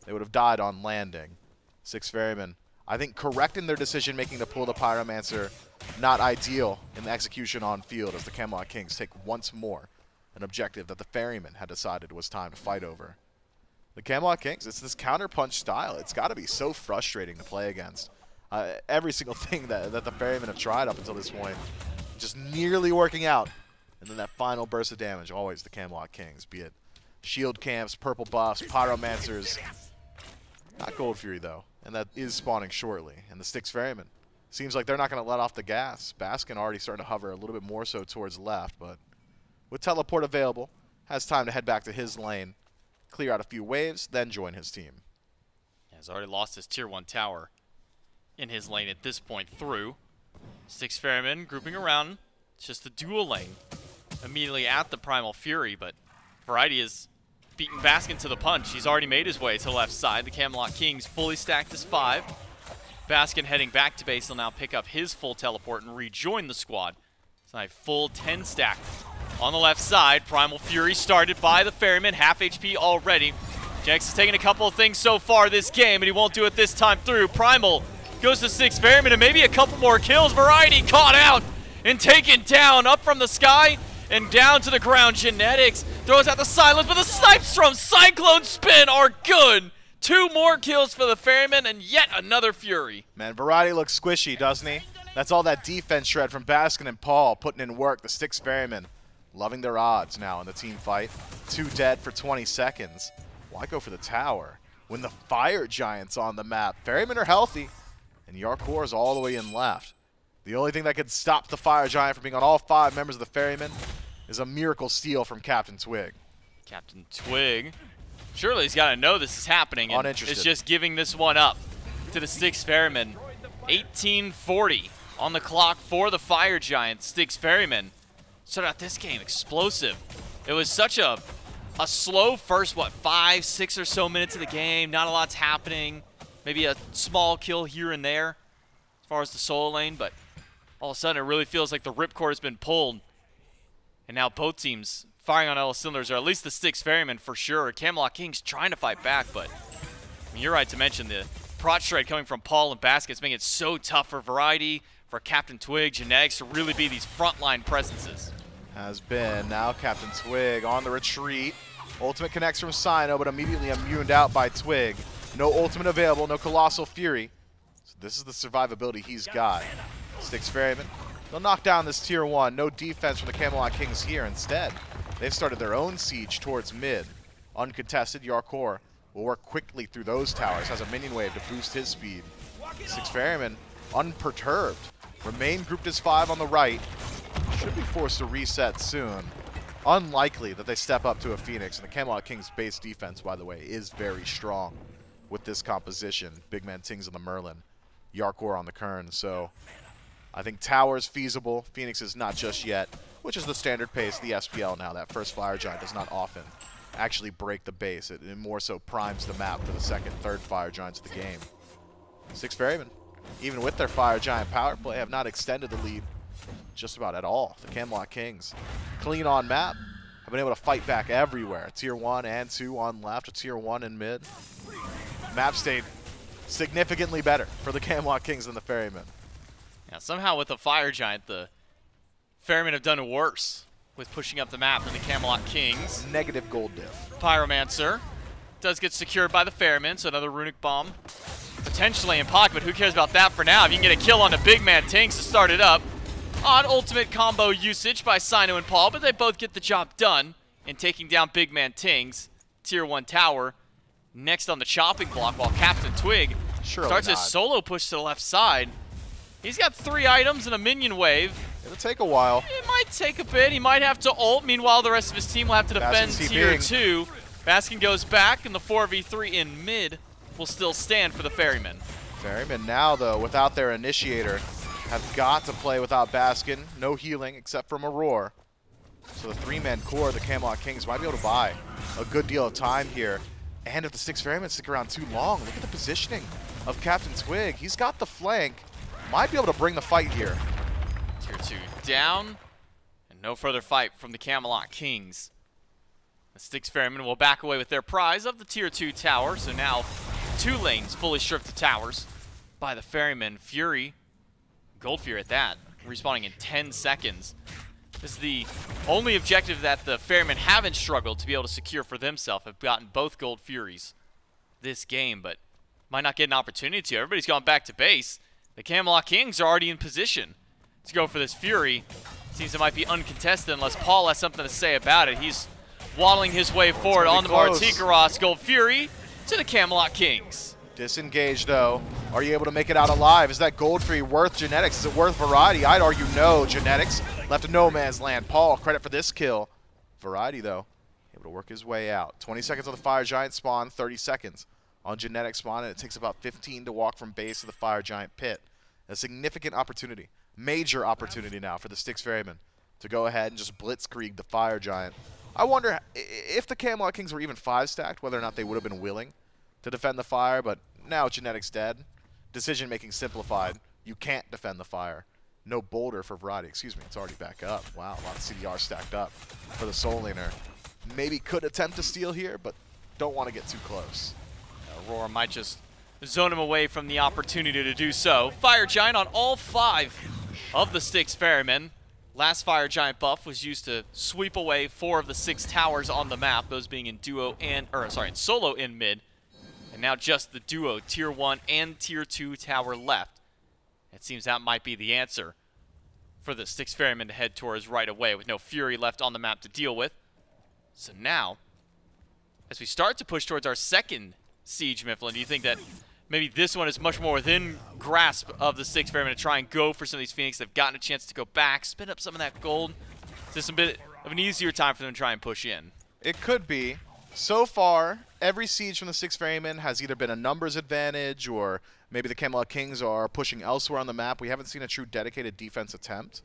They would have died on landing. Styx Ferrymen, I think, correcting their decision making to pull the Pyromancer, not ideal in the execution on field, as the Camelot Kings take once more an objective that the Ferrymen had decided was time to fight over. The Camelot Kings, it's this counterpunch style. It's got to be so frustrating to play against. Every single thing that the Ferrymen have tried up until this point, just nearly working out. And then that final burst of damage, always the Camelot Kings, be it shield camps, purple buffs, pyromancers. Not Gold Fury, though, and that is spawning shortly. And the Styx Ferrymen, seems like they're not going to let off the gas. Baskin already starting to hover a little bit more so towards left, but with teleport available, has time to head back to his lane, clear out a few waves, then join his team. Has already lost his tier 1 tower in his lane at this point through. Styx Ferrymen grouping around. It's just the dual lane immediately at the Primal Fury, but Variety is beating Baskin to the punch. He's already made his way to the left side. The Camelot Kings fully stacked as 5. Baskin heading back to base. He'll now pick up his full teleport and rejoin the squad. It's a full 10 stack on the left side. Primal Fury started by the Ferryman, half HP already. Jax has taken a couple of things so far this game, but he won't do it this time through. Primal goes to Styx Ferrymen and maybe a couple more kills. Variety caught out and taken down, up from the sky and down to the ground. Genetics throws out the silence, but the snipes from CycloneSpin are good. 2 more kills for the Ferryman and yet another Fury. Man, Variety looks squishy, doesn't he? That's all that defense shred from Baskin and Paul putting in work. The Styx Ferrymen loving their odds now in the team fight. 2 dead for 20 seconds. Why go for the tower when the Fire Giant's on the map? Ferrymen are healthy, and Jarcorrr is all the way in left. The only thing that could stop the Fire Giant from being on all 5 members of the Ferrymen is a miracle steal from CaptainTwig. CaptainTwig, surely he's got to know this is happening, and is just giving this one up to the Styx Ferrymen. 1840 on the clock for the Fire Giant. Styx Ferrymen started out this game explosive. It was such a slow first, 5, 6 or so minutes of the game. Not a lot's happening. Maybe a small kill here and there as far as the solo lane, but all of a sudden it really feels like the ripcord has been pulled. And now both teams firing on all cylinders, or at least the Styx Ferrymen for sure. Camelot Kings trying to fight back, but I mean, you're right to mention the prot shred coming from Paul and Baskets making it so tough for Variety, for CaptainTwig, Genetics to really be these frontline presences. Has been. Now CaptainTwig on the retreat. Ultimate connects from Cyno, but immediately immuned out by Twig. No ultimate available, no Colossal Fury. So this is the survivability he's got. Styx Ferrymen, they'll knock down this tier 1. No defense from the Camelot Kings here. Instead, they've started their own siege towards mid. Uncontested, Jarcorrr will work quickly through those towers. Has a minion wave to boost his speed. Styx Ferrymen, unperturbed, remain grouped as 5 on the right. Should be forced to reset soon. Unlikely that they step up to a Phoenix. And the Camelot Kings' base defense, by the way, is very strong with this composition. BigManTingz on the Merlin, Jarcorrr on the Kern. So I think tower's feasible. Phoenix is not just yet, which is the standard pace of the SPL now. That first Fire Giant does not often actually break the base. It more so primes the map for the second, third Fire Giants of the game. Styx Ferrymen, even with their Fire Giant power play, have not extended the lead just about at all. The Camelot Kings, clean on map, have been able to fight back everywhere. Tier 1 and 2 on left, a Tier 1 in mid. Map stayed significantly better for the Camelot Kings than the Ferrymen. Yeah, somehow with the Fire Giant, the Ferrymen have done worse with pushing up the map than the Camelot Kings. Negative gold diff. Pyromancer does get secured by the Ferrymen, so another Runic Bomb potentially in pocket, but who cares about that for now? If you can get a kill on the BigManTingz to start it up. Odd ultimate combo usage by Cyno and Paul, but they both get the job done in taking down BigManTingz. Tier 1 tower next on the chopping block, while CaptainTwig starts his solo push to the left side. He's got 3 items and a minion wave. It'll take a while. It might take a bit. He might have to ult. Meanwhile, the rest of his team will have to defend tier 2. Baskin goes back, and the 4v3 in mid will still stand for the Ferrymen. Ferrymen now, though, without their initiator, have got to play without Baskin. No healing except from Aror. So the 3-man core of the Camelot Kings might be able to buy a good deal of time here. And if the Styx Ferrymen stick around too long, look at the positioning of CaptainTwig. He's got the flank. Might be able to bring the fight here. Tier 2 down. And no further fight from the Camelot Kings. The Styx Ferrymen will back away with their prize of the Tier 2 tower. So now 2 lanes fully stripped of towers by the Ferrymen. Fury, Gold Fury at that, respawning in 10 seconds. This is the only objective that the Ferrymen haven't struggled to be able to secure for themselves. Have gotten both Gold Furies this game, but might not get an opportunity to. Everybody's gone back to base. The Camelot Kings are already in position to go for this Fury. Seems it might be uncontested unless Paul has something to say about it. He's waddling his way forward on the Martichoras. Gold Fury to the Camelot Kings. Disengaged, though. Are you able to make it out alive? Is that Gold Fury worth Genetics? Is it worth Variety? I'd argue no. Genetics left in no man's land. Paul, credit for this kill. Variety, though, able to work his way out. 20 seconds on the Fire Giant spawn, 30 seconds on Genetics spawn, and it takes about 15 to walk from base to the Fire Giant pit. A significant opportunity, major opportunity now for the Styx Ferrymen to go ahead and just blitzkrieg the Fire Giant. I wonder if the Camelot Kings were even 5-stacked, whether or not they would have been willing to defend the fire, but now Genetics dead. Decision-making simplified. You can't defend the fire. No boulder for Variety. Excuse me, it's already back up. Wow, a lot of CDR stacked up for the Soul Laner. Maybe could attempt to steal here, but don't want to get too close. Aror might just zone him away from the opportunity to do so. Fire Giant on all 5 of the Styx Ferrymen. Last Fire Giant buff was used to sweep away 4 of the 6 towers on the map, those being in in solo in mid. And now just the duo, Tier 1 and Tier 2 tower left. It seems that might be the answer for the Styx Ferrymen to head towards right away with no Fury left on the map to deal with. So now, as we start to push towards our second siege, Mifflin, do you think that maybe this one is much more within grasp of the Styx Ferrymen to try and go for some of these Phoenix? They've gotten a chance to go back, spin up some of that gold. Is this a bit of an easier time for them to try and push in? It could be. So far, every siege from the Styx Ferrymen has either been a numbers advantage or maybe the Camelot Kings are pushing elsewhere on the map. We haven't seen a true dedicated defense attempt.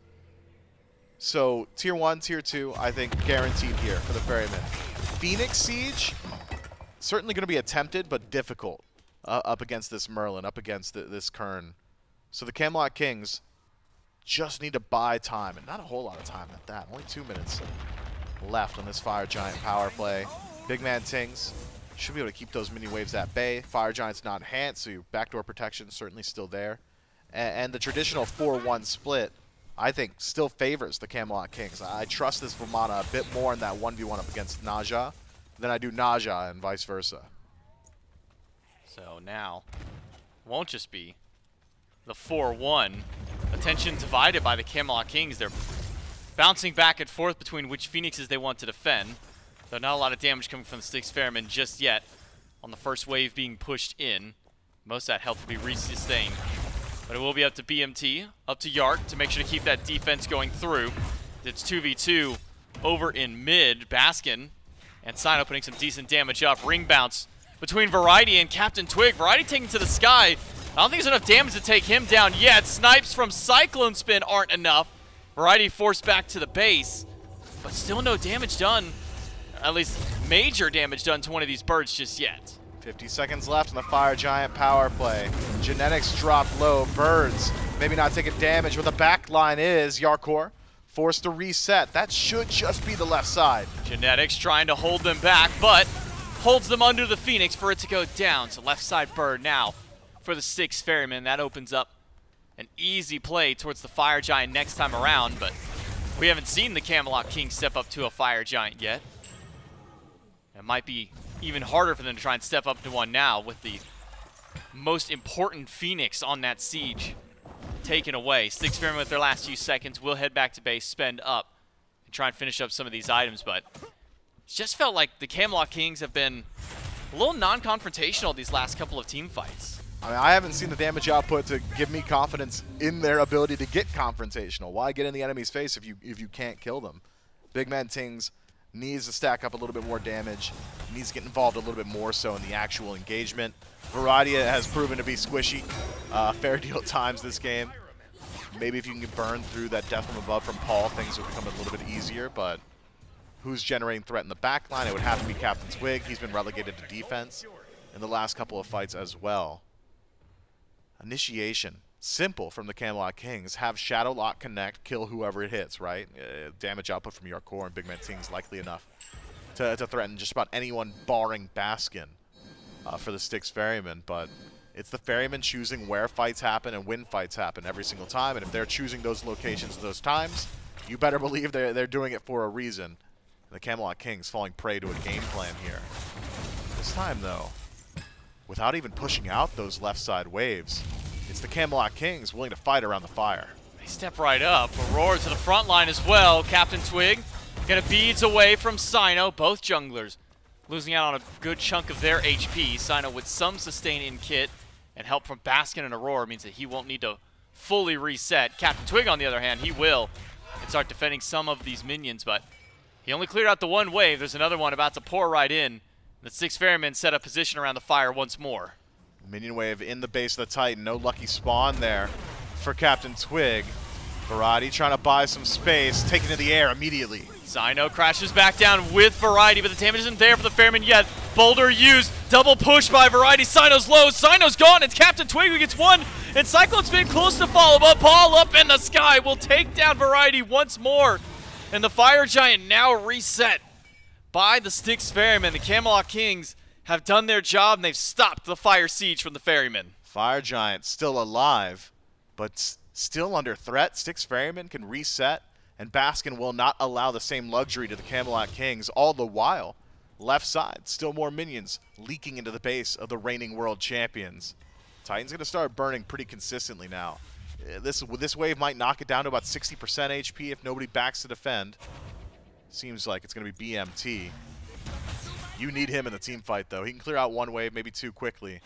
So Tier 1, Tier 2, I think guaranteed here for the Ferrymen. Phoenix Siege, certainly going to be attempted, but difficult up against this Merlin, up against this Kern. So the Camelot Kings just need to buy time, and not a whole lot of time at that. Only 2 minutes left on this Fire Giant power play. BigManTingz should be able to keep those mini waves at bay. Fire Giant's not enhanced, so your backdoor protection is certainly still there. And the traditional 4-1 split, I think, still favors the Camelot Kings. I trust this Vamana a bit more in that 1v1 up against Naja than I do Naja and vice versa. So now, won't just be the 4-1. Attention divided by the Camelot Kings. They're bouncing back and forth between which Phoenixes they want to defend. Though not a lot of damage coming from the Styx Ferrymen just yet on the first wave being pushed in. Most of that health will be re-sustained. But it will be up to BMT, up to Yark to make sure to keep that defense going through. It's 2v2 over in mid. Baskin and Cyno putting some decent damage up. Ring bounce between Variety and CaptainTwig. Variety taking to the sky. I don't think there's enough damage to take him down yet. Snipes from CycloneSpin aren't enough. Variety forced back to the base, but still no damage done. At least major damage done to one of these birds just yet. 50 seconds left in the Fire Giant power play. Genetics drop low. Birds maybe not taking damage. What the back line is, Jarcorrr forced to reset. That should just be the left side. Genetics trying to hold them back, but holds them under the Phoenix for it to go down. So left side bird now for the Styx Ferrymen. That opens up an easy play towards the Fire Giant next time around, but we haven't seen the Camelot King step up to a Fire Giant yet. It might be even harder for them to try and step up to one now with the most important Phoenix on that siege taken away. Styx Ferrymen with their last few seconds will head back to base, spend up, and try and finish up some of these items, but it just felt like the Camelot Kings have been a little non-confrontational these last couple of team fights. I mean, I haven't seen the damage output to give me confidence in their ability to get confrontational. Why get in the enemy's face if you can't kill them? BigManTingz needs to stack up a little bit more damage, needs to get involved a little bit more so in the actual engagement. Variety has proven to be squishy a fair deal of times this game. Maybe if you can burn through that death from above from Paul, things will become a little bit easier, but who's generating threat in the back line? It would have to be CaptainTwig. He's been relegated to defense in the last couple of fights as well. Initiation. Simple from the Camelot Kings. Have Shadow Lock connect, kill whoever it hits, right? Damage output from Jarcorrr and BigManTingz likely enough to threaten just about anyone barring Baskin for the Styx Ferrymen. But it's the Ferrymen choosing where fights happen and when fights happen every single time. And if they're choosing those locations at those times, you better believe they're doing it for a reason. The Camelot Kings falling prey to a game plan here. This time, though, without even pushing out those left side waves, it's the Camelot Kings willing to fight around the fire. They step right up. Aror to the front line as well. CaptainTwig gonna beads away from Cyno. Both junglers losing out on a good chunk of their HP. Cyno with some sustain in kit and help from Baskin and Aror means that he won't need to fully reset. CaptainTwig, on the other hand, he will and start defending some of these minions, but he only cleared out the one wave. There's another one about to pour right in. The Styx Ferrymen set up position around the fire once more. Minion wave in the base of the Titan. No lucky spawn there for CaptainTwig. Variety trying to buy some space, taken to the air immediately. Cyno crashes back down with Variety, but the damage isn't there for the Ferrymen yet. Boulder used, double push by Variety. Cyno's low, Cyno's gone. It's CaptainTwig who gets one, and CycloneSpin close to follow, but Paul up in the sky will take down Variety once more. And the Fire Giant now reset by the Styx Ferrymen. The Camelot Kings have done their job, and they've stopped the fire siege from the Ferrymen. Fire Giant still alive, but still under threat. Styx Ferrymen can reset, and Baskin will not allow the same luxury to the Camelot Kings. All the while, left side, still more minions leaking into the base of the reigning world champions. Titan's going to start burning pretty consistently now. This wave might knock it down to about 60% HP if nobody backs to defend. Seems like it's going to be BMT. You need him in the team fight, though. He can clear out one wave, maybe two quickly.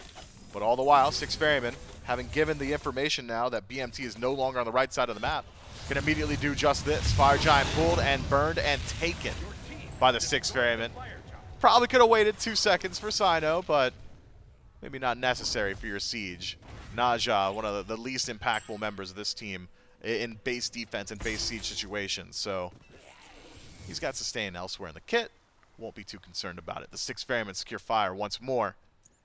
But all the while, Styx Ferrymen, having given the information now that BMT is no longer on the right side of the map, can immediately do just this. Fire Giant pulled and burned and taken by the Styx Ferrymen. Probably could have waited 2 seconds for Cyno, but maybe not necessary for your siege. Naja, one of the least impactful members of this team in base defense and base siege situations. So he's got sustain elsewhere in the kit. Won't be too concerned about it. The Styx Ferrymen secure fire once more.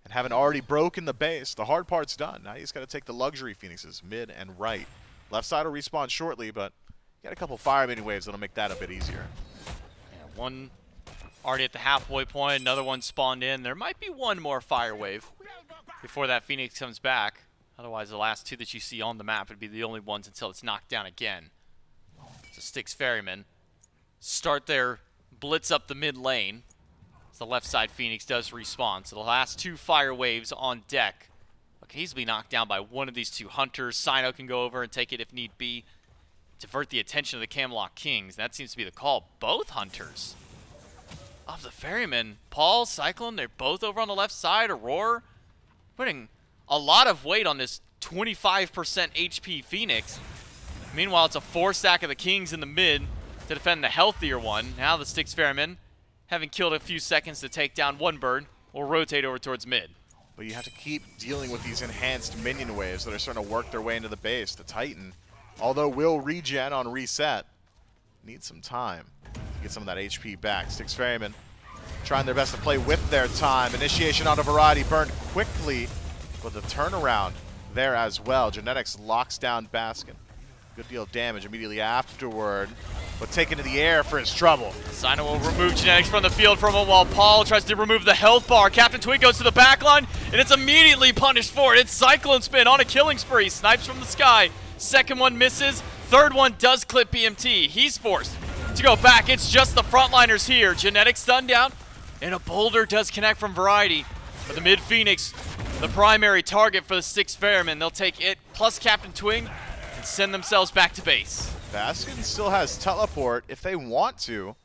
And having already broken the base, the hard part's done. Now he's got to take the luxury Phoenixes, mid and right. Left side will respawn shortly, but you got a couple fire mini waves that'll make that a bit easier. Yeah, one already at the halfway point, another one spawned in. There might be one more fire wave before that Phoenix comes back. Otherwise, the last two that you see on the map would be the only ones until it's knocked down again. So Styx Ferrymen start their blitz up the mid lane. The left side Phoenix does respawn. So the last two fire waves on deck can easily be knocked down by one of these two hunters. Cyno can go over and take it if need be. Divert the attention of the Camelot Kings. That seems to be the call. Both hunters of the Ferrymen, Paul, Cyclone, they're both over on the left side. Aror putting a lot of weight on this 25% HP Phoenix. Meanwhile, it's a 4-stack of the Kings in the mid to defend the healthier one. Now the Styx Ferrymen, having killed a few seconds to take down one bird, will rotate over towards mid. But you have to keep dealing with these enhanced minion waves that are starting to work their way into the base. The Titan, although will regen on reset, needs some time to get some of that HP back. Styx Ferrymen trying their best to play with their time. Initiation onto Variety burned quickly, but the turnaround there as well. Genetics locks down Baskin. Good deal of damage immediately afterward, but taken to the air for his trouble. Cyno will remove Genetics from the field for a moment while Paul tries to remove the health bar. CaptainTwig goes to the back line, and it's immediately punished for it. It's CycloneSpin on a killing spree. Snipes from the sky. Second one misses. Third one does clip BMT. He's forced to go back. It's just the frontliners here. Genetics stunned down, and a boulder does connect from Variety. But the mid Phoenix, the primary target for the Styx Ferrymen. They'll take it plus CaptainTwig and send themselves back to base. Baskin still has teleport if they want to.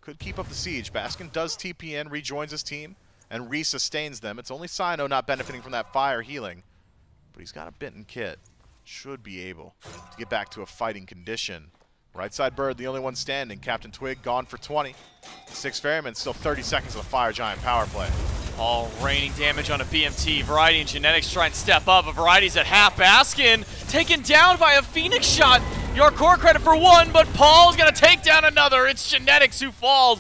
Could keep up the siege. Baskin does TP in, rejoins his team, and re-sustains them. It's only Cyno not benefiting from that fire healing. But he's got a bitten kit. Should be able to get back to a fighting condition. Right side bird, the only one standing. CaptainTwig gone for 20. Styx Ferrymen still 30 seconds of the Fire Giant power play. All raining damage on a BMT. Variety and Genetics try and step up, but Variety's at half. Baskin taken down by a Phoenix shot. Jarcorrr credit for one, but Paul's gonna take down another. It's Genetics who falls,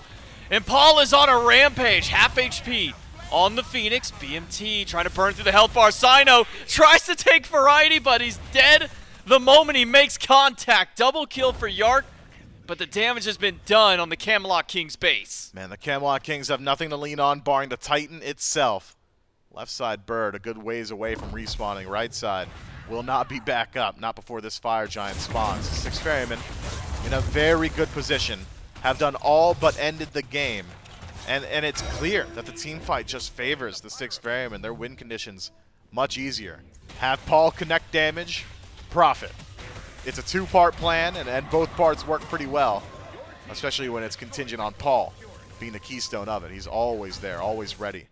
and Paul is on a rampage. Half HP on the Phoenix. BMT trying to burn through the health bar. Cyno tries to take Variety, but he's dead the moment he makes contact. Double kill for Yark. but the damage has been done on the Camelot Kings base. Man, the Camelot Kings have nothing to lean on barring the Titan itself. Left side Bird, a good ways away from respawning. Right side will not be back up, not before this Fire Giant spawns. Styx Ferrymen in a very good position, have done all but ended the game. And it's clear that the team fight just favors the Styx Ferrymen. Their win conditions much easier. Have Paul connect damage, profit. It's a two-part plan, and both parts work pretty well, especially when it's contingent on Paul being the keystone of it. He's always there, always ready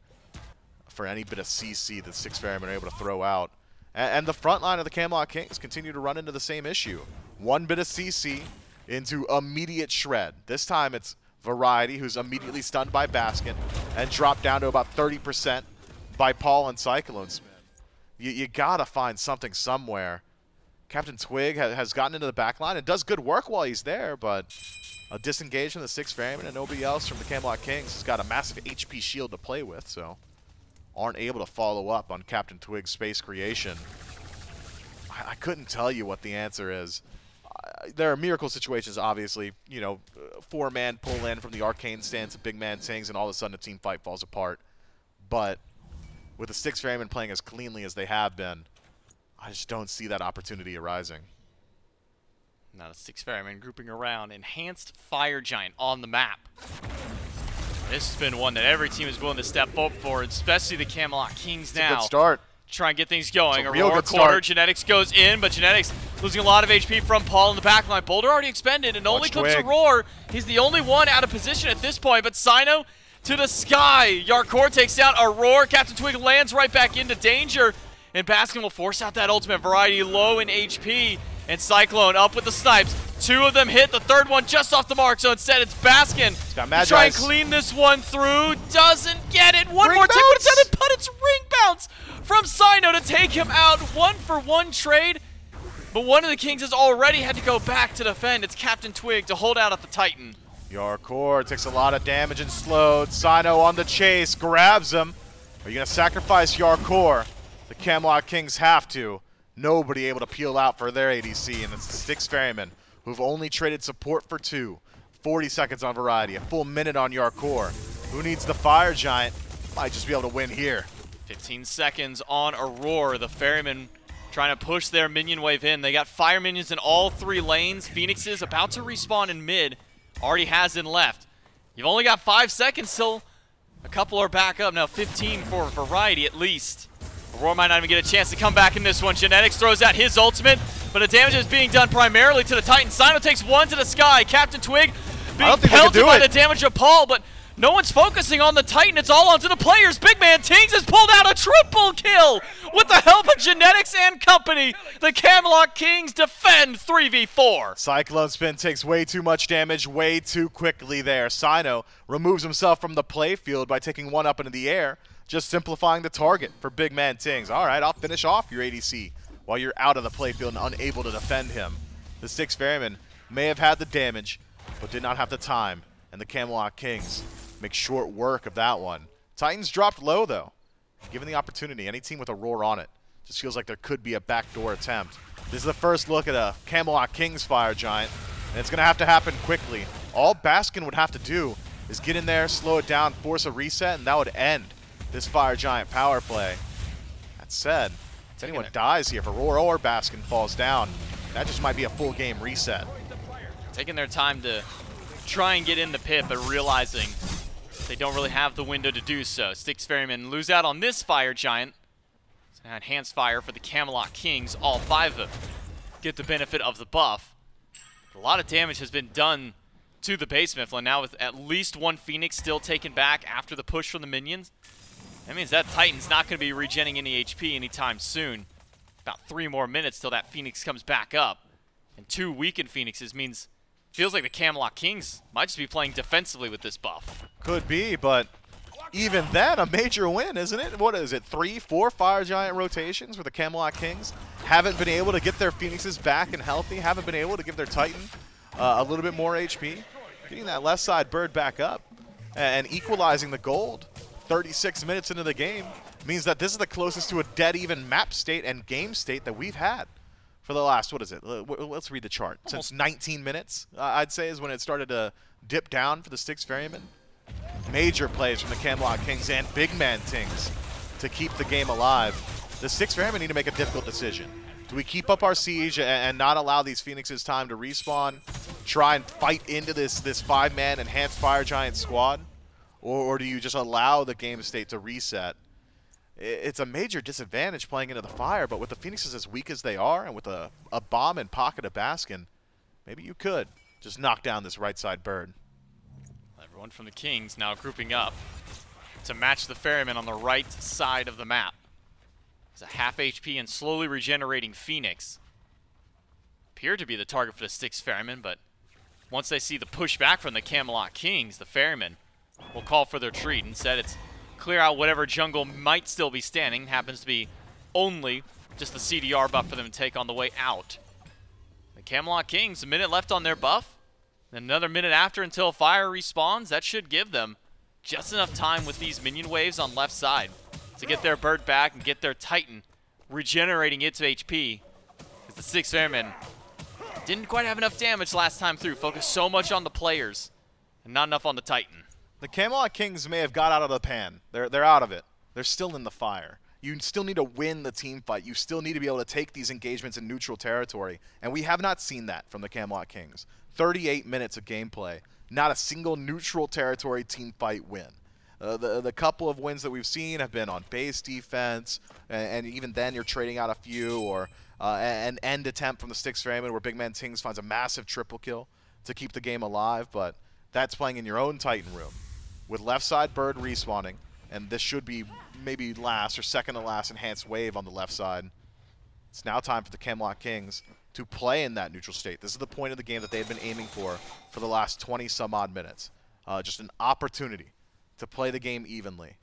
for any bit of CC that Styx Ferrymen are able to throw out. And the front line of the Camelot Kings continue to run into the same issue. One bit of CC into immediate shred. This time it's Variety, who's immediately stunned by Baskin, and dropped down to about 30% by Paul and CycloneSpin. You gotta find something somewhere. CaptainTwig has gotten into the back line and does good work while he's there, but a disengage from the Styx Ferrymen and nobody else from the Camelot Kings has got a massive HP shield to play with, so aren't able to follow up on CaptainTwig's space creation. I couldn't tell you what the answer is. There are miracle situations, obviously. You know, four-man pull in from the arcane stance of BigManTingz, and all of a sudden the team fight falls apart. But with the Styx Ferrymen playing as cleanly as they have been, I just don't see that opportunity arising. Now the Styx Ferrymen grouping around Enhanced Fire Giant on the map. This has been one that every team is willing to step up for, especially the Camelot Kings now. It's a good start. Try and get things going. It's a real Aror good corner, start. Genetics goes in, but Genetics losing a lot of HP from Paul in the backline. Boulder already expended, and only comes Aror. He's the only one out of position at this point, but Cyno to the sky. Jarcorrr takes down Aror. CaptainTwig lands right back into danger, and Baskin will force out that ultimate. Variety low in HP, and Cyclone up with the snipes. Two of them hit, the third one just off the mark, so instead it's Baskin. To try and clean this one through. Doesn't get it. One more tick, but it's ring bounce from Cyno to take him out. 1-for-1 trade, but one of the Kings has already had to go back to defend. It's CaptainTwig to hold out at the Titan. Jarcorrr takes a lot of damage and slowed. Cyno on the chase, grabs him. Are you going to sacrifice Jarcorrr? The Camelot Kings have to. Nobody able to peel out for their ADC, and it's the Styx Ferrymen, who've only traded support for 2. 40 seconds on Variety, a full minute on Jarcorrr. Who needs the Fire Giant? Might just be able to win here. 15 seconds on Aror. The Ferrymen trying to push their minion wave in. They got fire minions in all 3 lanes. Phoenix is about to respawn in mid. Already has in left. You've only got 5 seconds till a couple are back up. Now 15 for Variety at least. Aror might not even get a chance to come back in this one. Genetics throws out his ultimate, but the damage is being done primarily to the Titan. Cyno takes one to the sky. CaptainTwig being pelted by the damage of Paul, but no one's focusing on the Titan. It's all onto the players. BigManTingz has pulled out a triple kill with the help of Genetics and company. The Camelot Kings defend 3v4. CycloneSpin takes way too much damage way too quickly there. Cyno removes himself from the playfield by taking one up into the air, just simplifying the target for BigManTingz. All right, I'll finish off your ADC while you're out of the playfield and unable to defend him. The Styx Ferrymen may have had the damage, but did not have the time, and the Camelot Kings make short work of that one. Titans dropped low, though. Given the opportunity, any team with a roar on it just feels like there could be a backdoor attempt. This is the first look at a Camelot Kings Fire Giant, and it's going to happen quickly. All Baskin would have to do is get in there, slow it down, force a reset, and that would end this Fire Giant power play. That said, if anyone dies here, if Aror or Baskin falls down, that just might be a full game reset. Taking their time to try and get in the pit, but realizing they don't really have the window to do so. Styx Ferrymen lose out on this Fire Giant. Enhanced fire for the Camelot Kings. All 5 of them get the benefit of the buff. A lot of damage has been done to the base Mifflin. Now with at least one Phoenix still taken back after the push from the minions. That means that Titan's not going to be regenning any HP anytime soon. About 3 more minutes till that Phoenix comes back up. And 2 weakened Phoenixes means feels like the Camelot Kings might just be playing defensively with this buff. Could be, but even then, a major win, isn't it? What is it, 3, 4 Fire Giant rotations where the Camelot Kings haven't been able to get their Phoenixes back and healthy, haven't been able to give their Titan a little bit more HP. Getting that left side Bird back up and equalizing the gold 36 minutes into the game means that this is the closest to a dead even map state and game state that we've had for the last, what is it? Let's read the chart. Since 19 minutes, I'd say, is when it started to dip down for the Styx Ferrymen. Major plays from the Camelot Kings and BigManTingz to keep the game alive. The Styx Ferrymen need to make a difficult decision. Do we keep up our siege and not allow these Phoenixes time to respawn, try and fight into this 5-man enhanced Fire Giant squad? Or do you just allow the game state to reset? It's a major disadvantage playing into the fire, but with the Phoenixes as weak as they are and with a bomb in pocket of Baskin, maybe you could just knock down this right side bird. Everyone from the Kings now grouping up to match the Ferrymen on the right side of the map. It's a half HP and slowly regenerating Phoenix. Appear to be the target for the Styx Ferrymen, but once they see the pushback from the Camelot Kings, the Ferrymen will call for their retreat. Instead, it's clear out whatever jungle might still be standing. Happens to be only just the CDR buff for them to take on the way out. The Camelot Kings, a minute left on their buff. Then another minute after until fire respawns. That should give them just enough time with these minion waves on left side to get their bird back and get their Titan regenerating its HP. Because the Styx Ferrymen didn't quite have enough damage last time through. Focused so much on the players and not enough on the Titan. The Camelot Kings may have got out of the pan. They're out of it. They're still in the fire. You still need to win the team fight. You still need to be able to take these engagements in neutral territory. And we have not seen that from the Camelot Kings. 38 minutes of gameplay. Not a single neutral territory team fight win. The couple of wins that we've seen have been on base defense, and even then you're trading out a few, or an end attempt from the Styx Ferrymen where BigManTingz finds a massive triple kill to keep the game alive, but that's playing in your own Titan room with left side bird respawning, and this should be maybe last or second to last enhanced wave on the left side. It's now time for the Camelot Kings to play in that neutral state. This is the point of the game that they had been aiming for the last 20 some odd minutes. Just an opportunity to play the game evenly.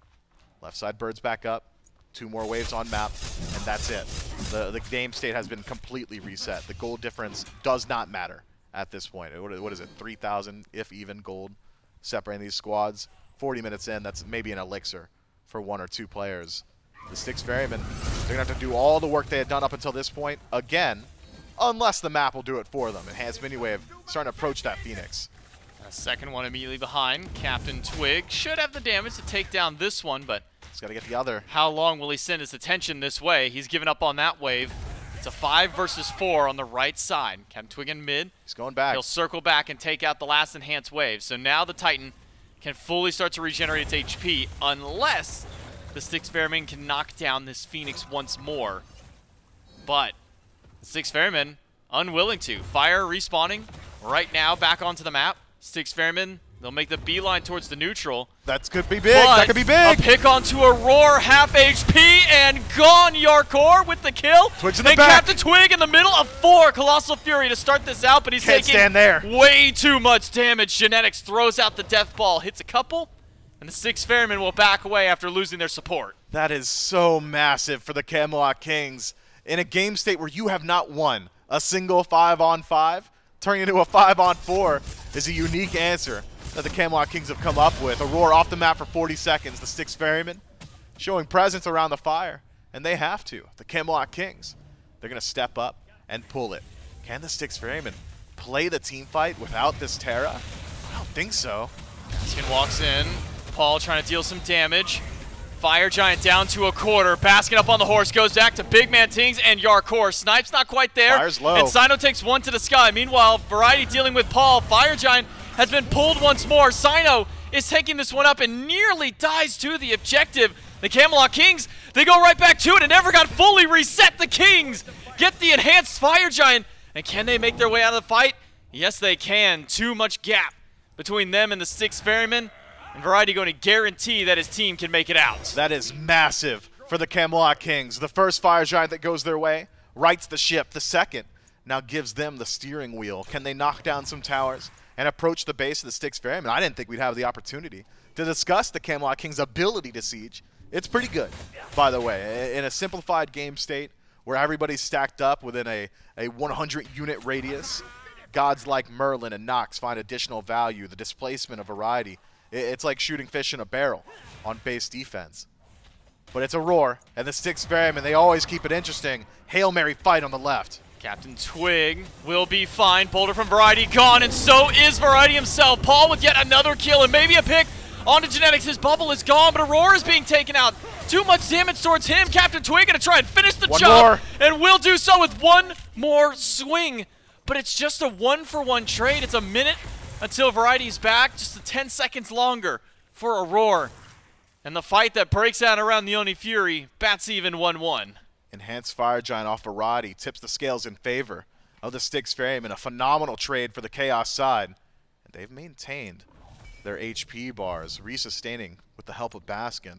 Left side birds back up, 2 more waves on map, and that's it. The game state has been completely reset. The gold difference does not matter at this point. What is it, 3,000 if even gold separating these squads? 40 minutes in, that's maybe an elixir for 1 or 2 players. The Styx Ferrymen, they're gonna have to do all the work they had done up until this point again, unless the map will do it for them. Enhanced Miniwave starting to approach that Phoenix. A second one immediately behind. CaptainTwig should have the damage to take down this one, but he's got to get the other. How long will he send his attention this way? He's given up on that wave. It's a 5 versus 4 on the right side. CaptainTwig in mid. He's going back. He'll circle back and take out the last enhanced wave. So now the Titan can fully start to regenerate its HP, unless the Styx Ferrymen can knock down this Phoenix once more. But the Styx Ferrymen unwilling to. Fire respawning right now back onto the map. Styx Ferrymen, they'll make the beeline towards the neutral. That could be big. That could be big. A pick onto Aror, half HP, and gone. Jarcorrr with the kill. Twigs in the back. CaptainTwig in the middle of 4. Colossal Fury to start this out, but he's taking way too much damage. Genetics throws out the death ball, hits a couple, and the Styx Ferrymen will back away after losing their support. That is so massive for the Camelot Kings. In a game state where you have not won a single 5-on-5, turning into a 5-on-4 is a unique answer that the Camelot Kings have come up with. Aror off the map for 40 seconds. The Styx Ferrymen showing presence around the fire, and they have to. The Camelot Kings, they're going to step up and pull it. Can the Styx Ferrymen play the team fight without this Terra? I don't think so. Baskin walks in. Paul trying to deal some damage. Fire Giant down to a quarter. Baskin up on the horse, goes back to BigManTingz and Jarcorrr. Snipe's not quite there. Fire's low. And Cyno takes one to the sky. Meanwhile, Variety dealing with Paul. Fire Giant has been pulled once more. Cyno is taking this one up and nearly dies to the objective. The Camelot Kings, they go right back to it and never got fully reset. The Kings get the enhanced Fire Giant. And can they make their way out of the fight? Yes, they can. Too much gap between them and the Styx Ferrymen. And Variety going to guarantee that his team can make it out. That is massive for the Camelot Kings. The first Fire Giant that goes their way rights the ship. The second now gives them the steering wheel. Can they knock down some towers and approach the base of the Styx Ferrymen? I didn't think we'd have the opportunity to discuss the Camelot Kings' ability to siege. It's pretty good, by the way. In a simplified game state where everybody's stacked up within a 100-unit radius, gods like Merlin and Nox find additional value. The displacement of Variety, it's like shooting fish in a barrel on base defense. But it's Aror, and the Styx Ferrymen, they always keep it interesting. Hail Mary fight on the left. CaptainTwig will be fine. Boulder from Variety gone, and so is Variety himself. Paul with yet another kill and maybe a pick onto Genetics. His bubble is gone, but Aror is being taken out. Too much damage towards him. CaptainTwig gonna try and finish the job, and will do so with one more swing. But it's just a 1-for-1 trade. It's a minute until Variety's back, just 10 seconds longer for Aror. And the fight that breaks out around the Oni Fury, Batz even 1-1. Enhanced Fire Giant off Variety tips the scales in favor of the Styx Ferrymen. A phenomenal trade for the Chaos side. And they've maintained their HP bars, resustaining with the help of Baskin.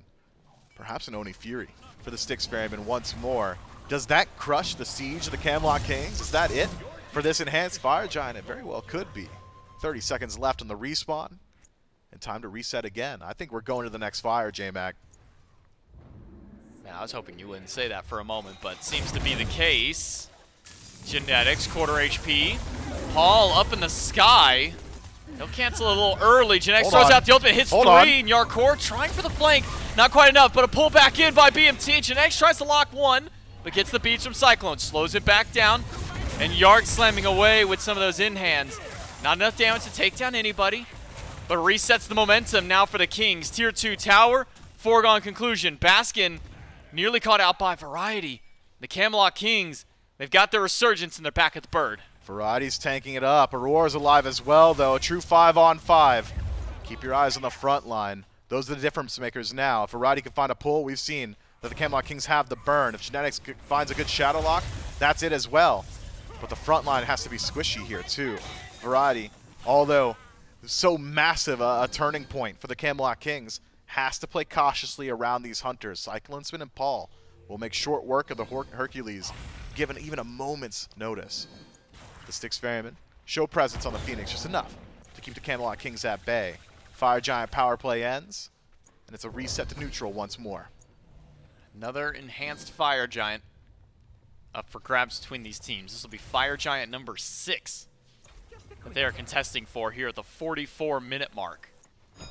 Perhaps an Oni Fury for the Styx Ferrymen once more. Does that crush the siege of the Camelot Kings? Is that it for this Enhanced Fire Giant? It very well could be. 30 seconds left on the respawn. And time to reset again. I think we're going to the next fire, J-Mac. Man, I was hoping you wouldn't say that for a moment, but seems to be the case. Genetics, quarter HP. Paul up in the sky. He'll cancel a little early. Genetics throws out the ultimate, hits 3, and Jarcorrr trying for the flank. Not quite enough, but a pull back in by BMT. Genetics tries to lock 1, but gets the beats from Cyclone. Slows it back down, and Yard slamming away with some of those in-hands. Not enough damage to take down anybody, but resets the momentum now for the Kings. Tier 2 tower, foregone conclusion. Baskin nearly caught out by Variety. The Camelot Kings, they've got their resurgence and they're back at the bird. Variety's tanking it up. Aror's alive as well, though. A true 5-on-5. Keep your eyes on the front line. Those are the difference makers now. If Variety can find a pull, we've seen that the Camelot Kings have the burn. If Genetics finds a good shadow lock, that's it as well. But the front line has to be squishy here, too. Variety, although so massive a turning point for the Camelot Kings, has to play cautiously around these hunters. CycloneSpin and Paul will make short work of the Hercules, given even a moment's notice. The Styx Ferrymen show presence on the Phoenix, just enough to keep the Camelot Kings at bay. Fire Giant power play ends, and it's a reset to neutral once more. Another enhanced Fire Giant up for grabs between these teams. This will be Fire Giant number 6 that they are contesting for here at the 44-minute mark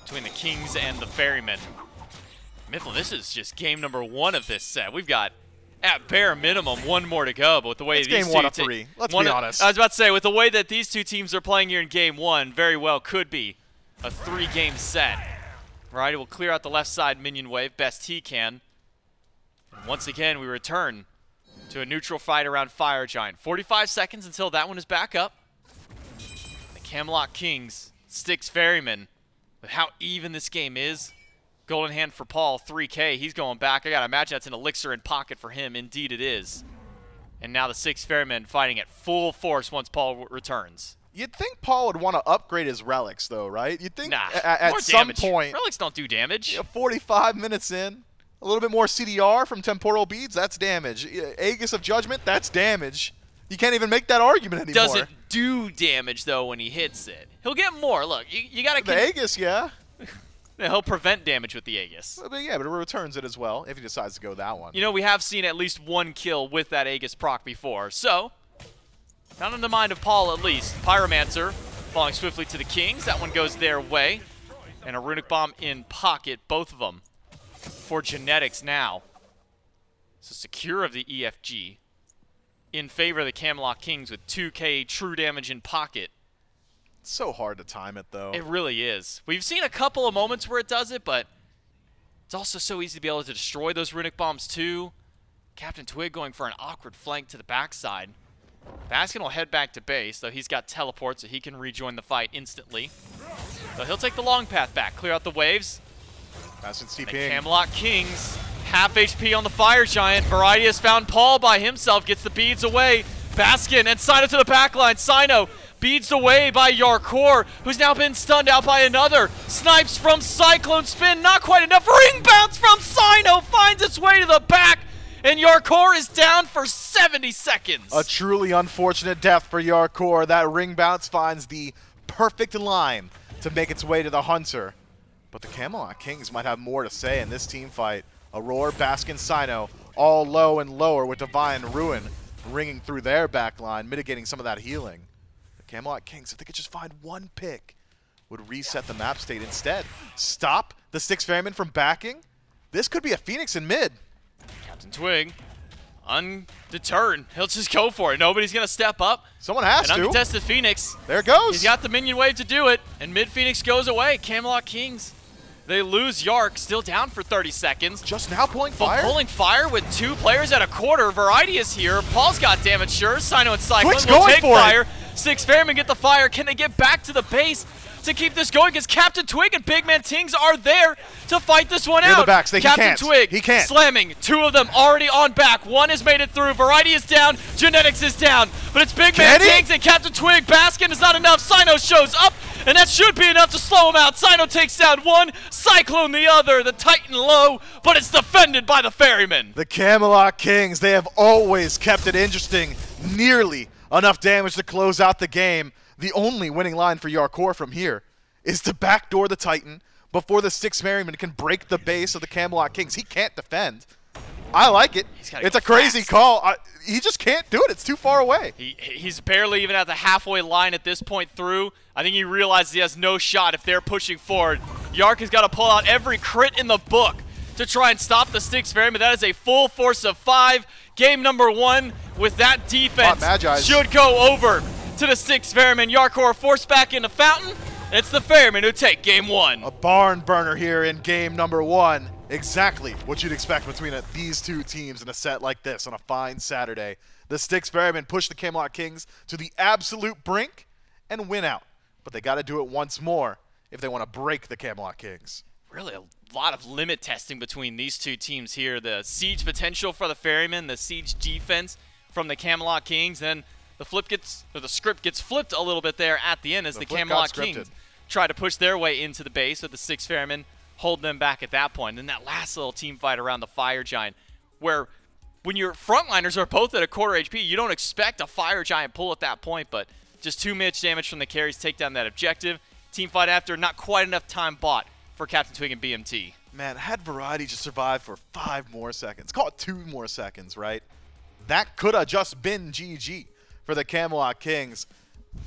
between the Kings and the Ferrymen. Mifflin, this is just game number 1 of this set. We've got, at bare minimum, 1 more to go, but with the way it's these game 1 of 3. Let's be honest. I was about to say, with the way that these two teams are playing here in game 1, very well could be a 3-game set. Variety will clear out the left side minion wave best he can. And once again, we return to a neutral fight around Fire Giant. 45 seconds until that one is back up. The Camelot Kings, Styx Ferrymen, with how even this game is. Golden hand for Paul, 3K. He's going back. I gotta imagine that's an elixir in pocket for him. Indeed it is. And now the Styx Ferrymen fighting at full force once Paul returns. You'd think Paul would want to upgrade his relics, though, right? You'd think nah, at some point. Relics don't do damage. 45 minutes in, a little bit more CDR from Temporal Beads, that's damage. Aegis of Judgment, that's damage. You can't even make that argument anymore. Doesn't do damage, though, when he hits it. He'll get more. Look, you got to... The Aegis, yeah. He'll prevent damage with the Aegis. But yeah, but it returns it as well if he decides to go that one. You know, we have seen at least 1 kill with that Aegis proc before. So, not in the mind of Paul at least. Pyromancer falling swiftly to the Kings. That one goes their way. And a Runic Bomb in pocket, both of them, for Genetics now. So secure of the EFG in favor of the Camelot Kings with 2K true damage in pocket. It's so hard to time it, though. It really is. We've seen a couple of moments where it does it, but it's also so easy to be able to destroy those Runic Bombs, too. CaptainTwig going for an awkward flank to the backside. Baskin will head back to base, though he's got teleport, so he can rejoin the fight instantly. So he'll take the long path back, clear out the waves. Baskin's The TPing. Camelot Kings, half HP on the Fire Giant. Variety has found Paul by himself, gets the beads away. Baskin and Cyno to the backline. Cyno beads away by Jarcorrr, who's now been stunned out by another. Snipes from CycloneSpin, not quite enough. Ring bounce from Cyno finds its way to the back, and Jarcorrr is down for 70 seconds. A truly unfortunate death for Jarcorrr. That ring bounce finds the perfect line to make its way to the Hunter. But the Camelot Kings might have more to say in this team fight. Aror, Baskin, Cyno, all low and lower with Divine Ruin ringing through their backline, mitigating some of that healing. The Camelot Kings, if they could just find 1 pick, would reset the map state. Instead, stop the Styx Ferrymen from backing. This could be a Phoenix in mid. CaptainTwig undeterred. He'll just go for it. Nobody's going to step up. Someone has An to. uncontested Phoenix. There it goes. He's got the minion wave to do it, and mid-Phoenix goes away. Camelot Kings, they lose Yark, still down for 30 seconds. Just now pulling But fire? pulling fire with 2 players at a quarter. Variety is here. Paul's got damage, sure. Cyno and Cyclone Twig's will going take for fire. it. Styx Ferrymen get the fire. Can they get back to the base to keep this going? Because CaptainTwig and BigManTingz are there to fight this one Near out. the backs. He can't. CaptainTwig He can't. slamming. 2 of them already on back. 1 has made it through. Variety is down. Genetics is down. But it's BigManTingz and CaptainTwig. Baskin is not enough. Cyno shows up, and that should be enough to slow him out. Cyno takes down 1, Cyclone the other. The Titan low, but it's defended by the Ferrymen. The Camelot Kings, they have always kept it interesting. Nearly enough damage to close out the game. The only winning line for Jarcorrr from here is to backdoor the Titan before the Styx Ferrymen can break the base of the Camelot Kings. He can't defend. I like it. It's a crazy call. He just can't do it. It's too far away. He's barely even at the halfway line at this point through. I think he realizes he has no shot if they're pushing forward. Yark has got to pull out every crit in the book to try and stop the Styx Ferrymen. That is a full force of 5. Game number 1 with that defense should go over to the Styx Ferrymen. Jarcorrr forced back into Fountain, and it's the Ferrymen who take game 1. A barn burner here in game number 1. Exactly what you'd expect between these 2 teams in a set like this on a fine Saturday. The Styx Ferrymen push the Camelot Kings to the absolute brink and win out. But they got to do it once more if they want to break the Camelot Kings. Really a lot of limit testing between these 2 teams here. The siege potential for the Ferrymen, the siege defense from the Camelot Kings, and the script gets flipped a little bit there at the end as the Camelot Kings try to push their way into the base with the Styx Ferrymen hold them back at that point. And that last little team fight around the Fire Giant, where when your frontliners are both at a quarter HP, you don't expect a Fire Giant pull at that point, but just 2 minutes damage from the carries take down that objective. Team fight after, not quite enough time bought for CaptainTwig and BMT. Man, had Variety just survived for 5 more seconds, call it 2 more seconds, right? That could have just been GG for the Camelot Kings.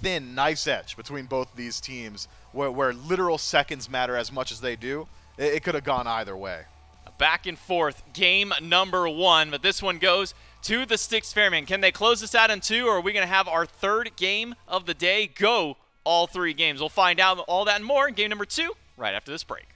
Thin, knife's edge between both these teams, where literal seconds matter as much as they do. It could have gone either way. A back and forth game number 1, but this one goes to the Styx Ferrymen. Can they close this out in 2, or are we going to have our 3rd game of the day go all 3 games? We'll find out all that and more in game number 2 right after this break.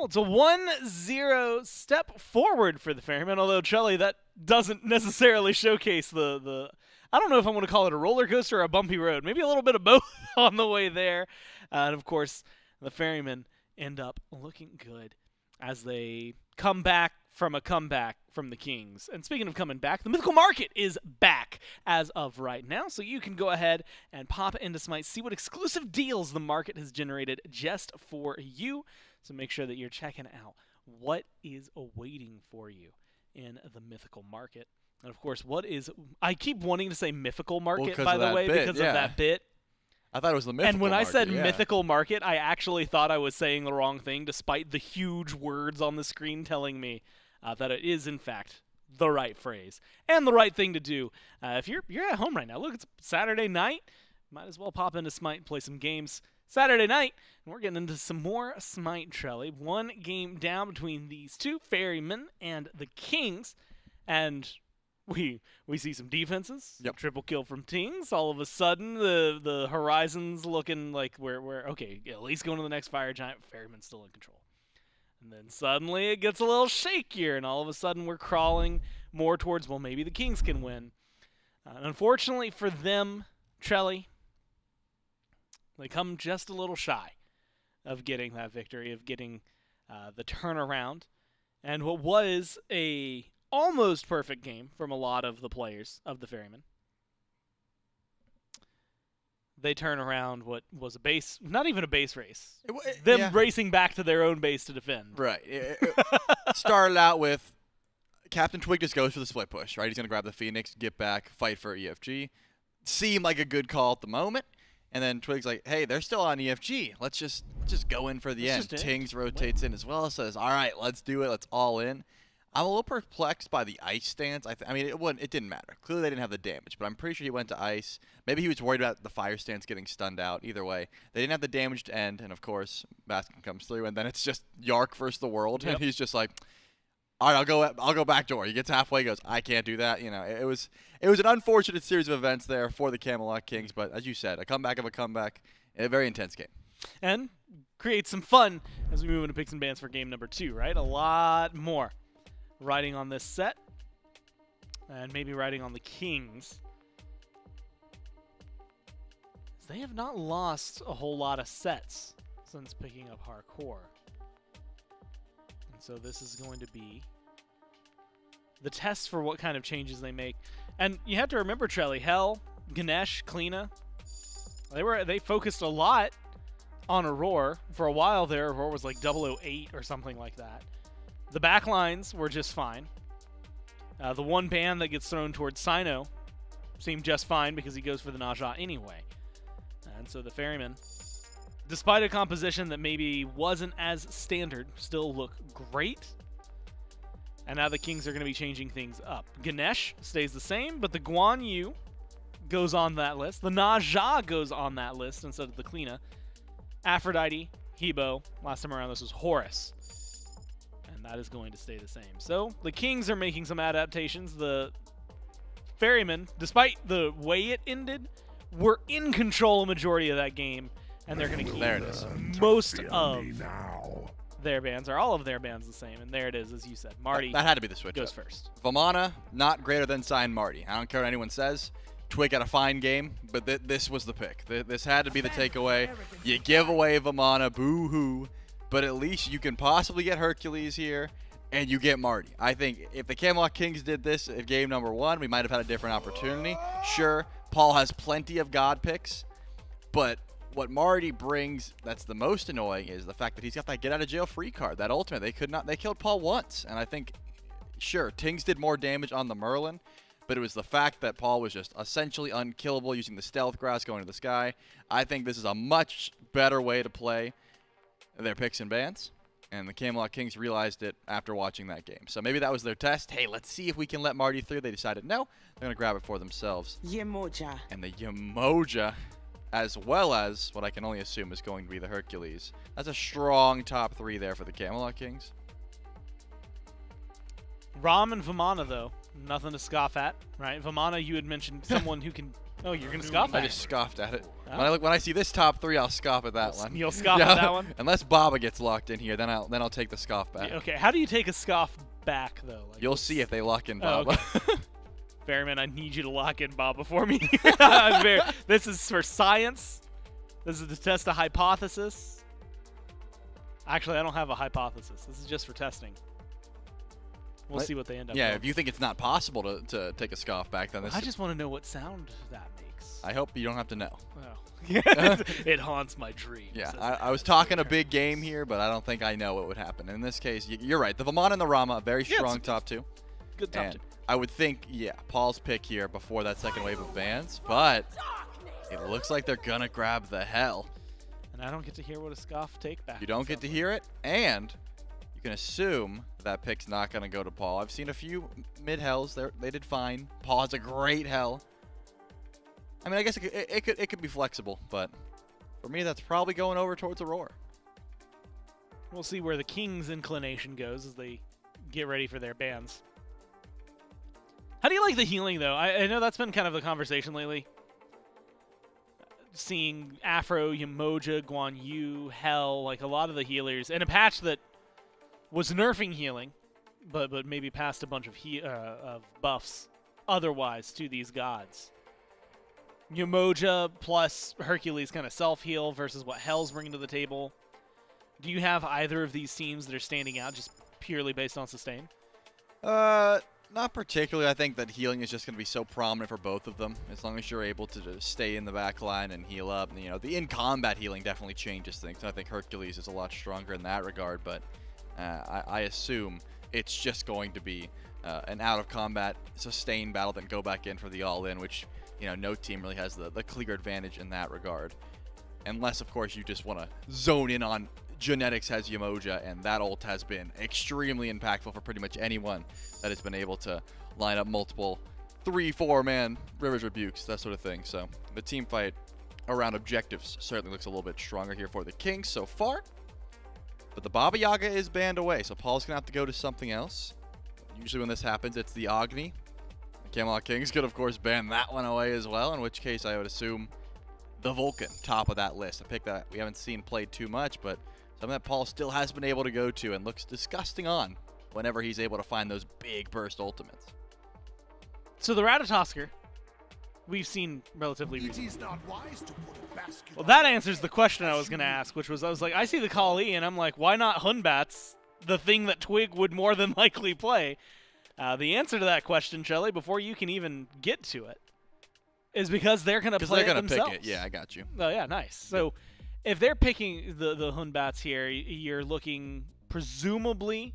It's a 1-0 step forward for the Ferrymen, although, Chelly, that doesn't necessarily showcase the I don't know if I'm going to call it a roller coaster or a bumpy road. Maybe a little bit of both on the way there. And, of course, the Ferrymen end up looking good as they come back from a comeback from the Kings. And speaking of coming back, the Mythical Market is back as of right now, so you can go ahead and pop into SMITE, see what exclusive deals the market has generated just for you. So make sure that you're checking out what is awaiting for you in the Mythical Market. And, of course, I keep wanting to say Mythical Market, by the way, because of that bit. I thought it was the Mythical And when Market, I said Mythical Market, I actually thought I was saying the wrong thing, despite the huge words on the screen telling me that it is, in fact, the right phrase and the right thing to do. If you're at home right now, look, it's Saturday night. Might as well pop into SMITE and play some games Saturday night. And we're getting into some more SMITE, Trelly. One game down between these two, Ferrymen and the Kings. And we see some defenses. Yep. Triple kill from Tings. All of a sudden, the horizon's looking like we're okay, at least going to the next fire giant. Ferryman's still in control. And then suddenly it gets a little shakier, and all of a sudden we're crawling more towards, well, maybe the Kings can win. Unfortunately for them, Trelly, they come just a little shy of getting that victory, of getting the turnaround. And what was a almost perfect game from a lot of the players of the Ferrymen, they turn around what was a base, not even a base race. Them racing back to their own base to defend. Right. It started out with CaptainTwig just goes for the split push, right? He's going to grab the Phoenix, get back, fight for EFG. Seemed like a good call at the moment. And then Twig's like, hey, they're still on EFG. Let's just go in for the end. Tings rotates in as well, says, all right, let's do it. Let's all in. I'm a little perplexed by the ice stance. I mean, it didn't matter. Clearly, they didn't have the damage, but I'm pretty sure he went to ice. Maybe he was worried about the fire stance getting stunned out. Either way, they didn't have the damage to end, and of course, Baskin comes through, and then it's just Yark versus the world, and he's just like, all right, I'll go back door. He gets halfway, goes, I can't do that. You know, it was an unfortunate series of events there for the Camelot Kings, but as you said, a comeback of a comeback, a very intense game. And create some fun as we move into picks and bans for game number 2, right? A lot more riding on this set, and maybe riding on the Kings. They have not lost a whole lot of sets since picking up Jarcorrr. And so this is going to be the test for what kind of changes they make. And you have to remember, Trelly, Hell, Ganesh, Kleena, they focused a lot on Aror. For a while there, Aror was like 008 or something like that. The backlines were just fine. The one ban that gets thrown towards Cyno seemed just fine because he goes for the Naja anyway. And so the Ferrymen, despite a composition that maybe wasn't as standard, still look great. And now the Kings are going to be changing things up. Ganesh stays the same, but the Guan Yu goes on that list. The Naja goes on that list instead of the Kleena. Aphrodite, Hebo, last time around this was Horus. And that is going to stay the same. So the Kings are making some adaptations. The Ferrymen, despite the way it ended, were in control a majority of that game, and they're going to keep most of their bans, or all of their bans, the same. And there it is, as you said. Marty that had to be the switch goes up. first. Vamana, not greater than signed Marty. I don't care what anyone says. Twig had a fine game, but this was the pick. This had to be the takeaway. You give away Vamana, boo-hoo. But at least you can possibly get Hercules here, and you get Marty. I think if the Camelot Kings did this at game number 1, we might have had a different opportunity. Sure, Paul has plenty of God picks, but what Marty brings that's the most annoying is the fact that he's got that get-out-of-jail-free card, that ultimate. They killed Paul once, and I think, sure, Tings did more damage on the Merlin, but it was the fact that Paul was just essentially unkillable using the stealth grass going to the sky. I think this is a much better way to play their picks and bans, and the Camelot Kings realized it after watching that game. So maybe that was their test. Hey, let's see if we can let Marty through. They decided no, they're going to grab it for themselves. Yemoja. And the Yemoja, as well as what I can only assume is going to be the Hercules. That's a strong top 3 there for the Camelot Kings. Ram and Vamana, though, nothing to scoff at, right? Vamana, you had mentioned someone who can Oh, you're going to scoff I at it? just scoffed at it. Oh. When I see this top 3, I'll scoff at that one. You'll scoff at that one? Unless Baba gets locked in here, then I'll take the scoff back. Okay, how do you take a scoff back, though? Like, You'll see if they lock in Oh, Baba. okay. Ferryman, I need you to lock in Baba for me. This is for science. This is to test a hypothesis. Actually, I don't have a hypothesis. This is just for testing. We'll see what they end up Yeah, with. if you think it's not possible to take a scoff back, then this I just want to know what sound that makes. I hope you don't have to know. Oh. It haunts my dreams. Yeah, I was talking a big game here, but I don't think I know what would happen. In this case, you're right. The Vamana and the Rama, very strong top 2. Good top and 2. I would think, yeah, Paul's pick here before that second wave of bans, but it looks like they're going to grab the hell. And I don't get to hear what a scoff take back. You don't get to hear it, and you can assume that pick's not going to go to Paul. I've seen a few mid-hells. They did fine. Paul has a great hell. I mean, I guess it could be flexible, but for me, that's probably going over towards Aror. We'll see where the King's inclination goes as they get ready for their bans. How do you like the healing, though? I know that's been kind of the conversation lately. Seeing Afro, Yemoja, Guan Yu, Hell, like a lot of the healers, and a patch that was nerfing healing, but maybe passed a bunch of buffs otherwise to these gods. Yemoja plus Hercules kind of self-heal versus what Hell's bringing to the table. Do you have either of these teams that are standing out just purely based on sustain? Not particularly. I think that healing is just going to be so prominent for both of them. As long as you're able to just stay in the back line and heal up. And, you know, the in-combat healing definitely changes things. I think Hercules is a lot stronger in that regard, but I assume it's just going to be an out-of-combat sustained battle, then go back in for the all-in, which, you know, no team really has the clear advantage in that regard. Unless, of course, you just want to zone in on Genetics has Yemoja, and that ult has been extremely impactful for pretty much anyone that has been able to line up multiple 3-4-man Rivers Rebukes, that sort of thing. So the team fight around objectives certainly looks a little bit stronger here for the Kings so far. But the Baba Yaga is banned away, so Paul's going to have to go to something else. Usually when this happens, it's the Agni. The Camelot Kings could, of course, ban that one away as well, in which case I would assume the Vulcan, top of that list. A pick that we haven't seen played too much, but something that Paul still has been able to go to and looks disgusting on whenever he's able to find those big burst ultimates. So the Ratatosker, we've seen relatively It recently. is not wise to put a basket Well, on that the answers the question I was going to ask, which was, I was like, I see the Kali, and I'm like, why not Hunbats, the thing that Twig would more than likely play? The answer to that question, Shelly, before you can even get to it, is because they're going to play they're it gonna themselves. pick it. Yeah, I got you. Oh, yeah, nice. So if they're picking the Hunbats here, you're looking presumably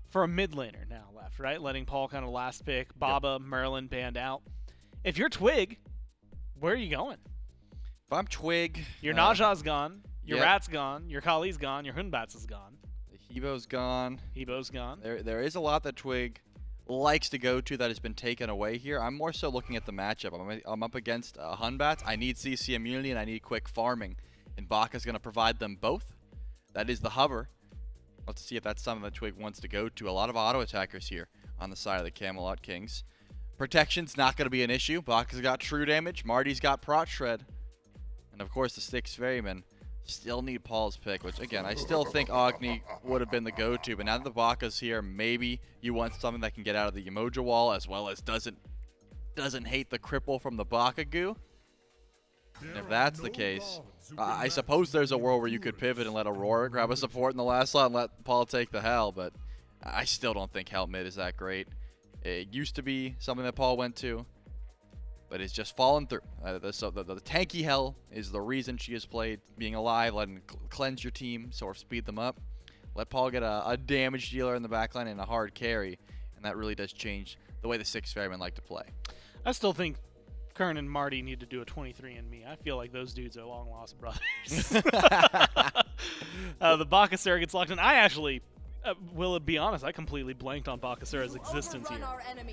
for a mid laner now left, right? Letting Paul kind of last pick, Baba, Merlin banned out. If you're Twig, where are you going? If I'm Twig, Your Naja's gone, your yep. Rat's gone, your Kali's gone, your Hunbats is gone, the Hebo's gone. Hebo's gone. There is a lot that Twig likes to go to that has been taken away here. I'm more so looking at the matchup. I'm up against Hunbats. I need CC immunity and I need quick farming. And Baka's going to provide them both. That is the hover. Let's see if that's something that Twig wants to go to. A lot of auto attackers here on the side of the Camelot Kings. Protection's not going to be an issue. Baka's got true damage. Marty's got prot shred. And of course the Styx Ferrymen still need Paul's pick, which again, I still think Agni would have been the go-to, but now that the Baka's here, maybe you want something that can get out of the Yemoja wall as well as doesn't hate the cripple from the Baka goo. And if that's the case, I suppose there's a world where you could pivot and let Aurora grab a support in the last slot and let Paul take the Hell, but I still don't think Hell mid is that great. It used to be something that Paul went to, but it's just fallen through. The tanky Hell is the reason she has played. Being alive, letting cleanse your team, sort of speed them up. Let Paul get a damage dealer in the backline and a hard carry, and that really does change the way the Styx Ferrymen like to play. I still think Kern and Marty need to do a 23andMe. I feel like those dudes are long-lost brothers. The Bakasura gets locked in. I actually, will be honest, I completely blanked on Bakasura's existence here.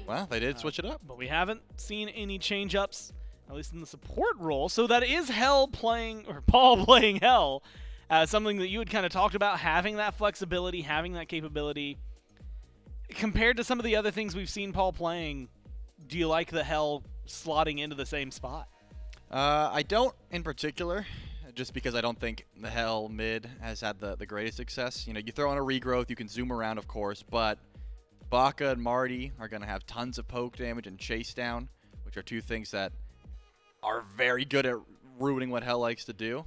Well, they did switch it up. But we haven't seen any change-ups, at least in the support role. So that is Hell playing, or Paul playing Hell, something that you had kind of talked about, having that flexibility, having that capability. Compared to some of the other things we've seen Paul playing, do you like the Hell slotting into the same spot? I don't in particular, just because I don't think the Hell mid has had the greatest success. You know, you throw in a regrowth, you can zoom around, of course, but Baka and Marty are going to have tons of poke damage and chase down, which are two things that are very good at ruining what Hell likes to do.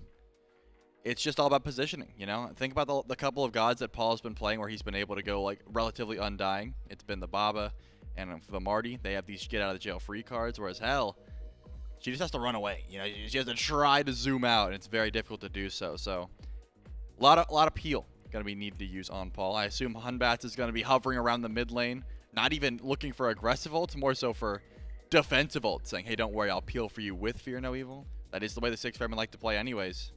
It's just all about positioning, you know? Think about the couple of gods that Paul's been playing where he's been able to go, like, relatively undying. It's been the Baba and the Marty. They have these get-out-of-the-jail-free cards, whereas Hell, she just has to run away. You know, she has to try to zoom out, and it's very difficult to do so. So, a lot of peel going to be needed to use on Paul. I assume Batz is going to be hovering around the mid lane, not even looking for aggressive ults, more so for defensive ults, saying, hey, don't worry, I'll peel for you with Fear No Evil. That is the way the Styx Ferrymen like to play anyways.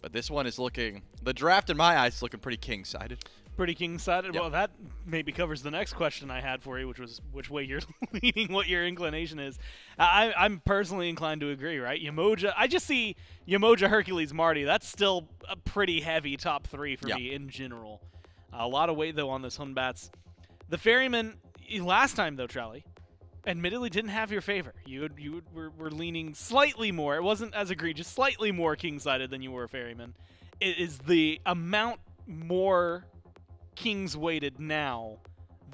But this one is looking, the draft in my eyes is looking pretty king-sided. Pretty king-sided? Yep. Well, that maybe covers the next question I had for you, which was which way you're leaning, what your inclination is. I'm personally inclined to agree, right? Yemoja, I just see Yemoja, Hercules, Marty. That's still a pretty heavy top 3 for me in general. A lot of weight, though, on this Batz. The Ferrymen, last time, though, Charlie, admittedly didn't have your favor. You were leaning slightly more. It wasn't as egregious, slightly more king-sided than you were Ferryman. It is the amount more Kings weighted now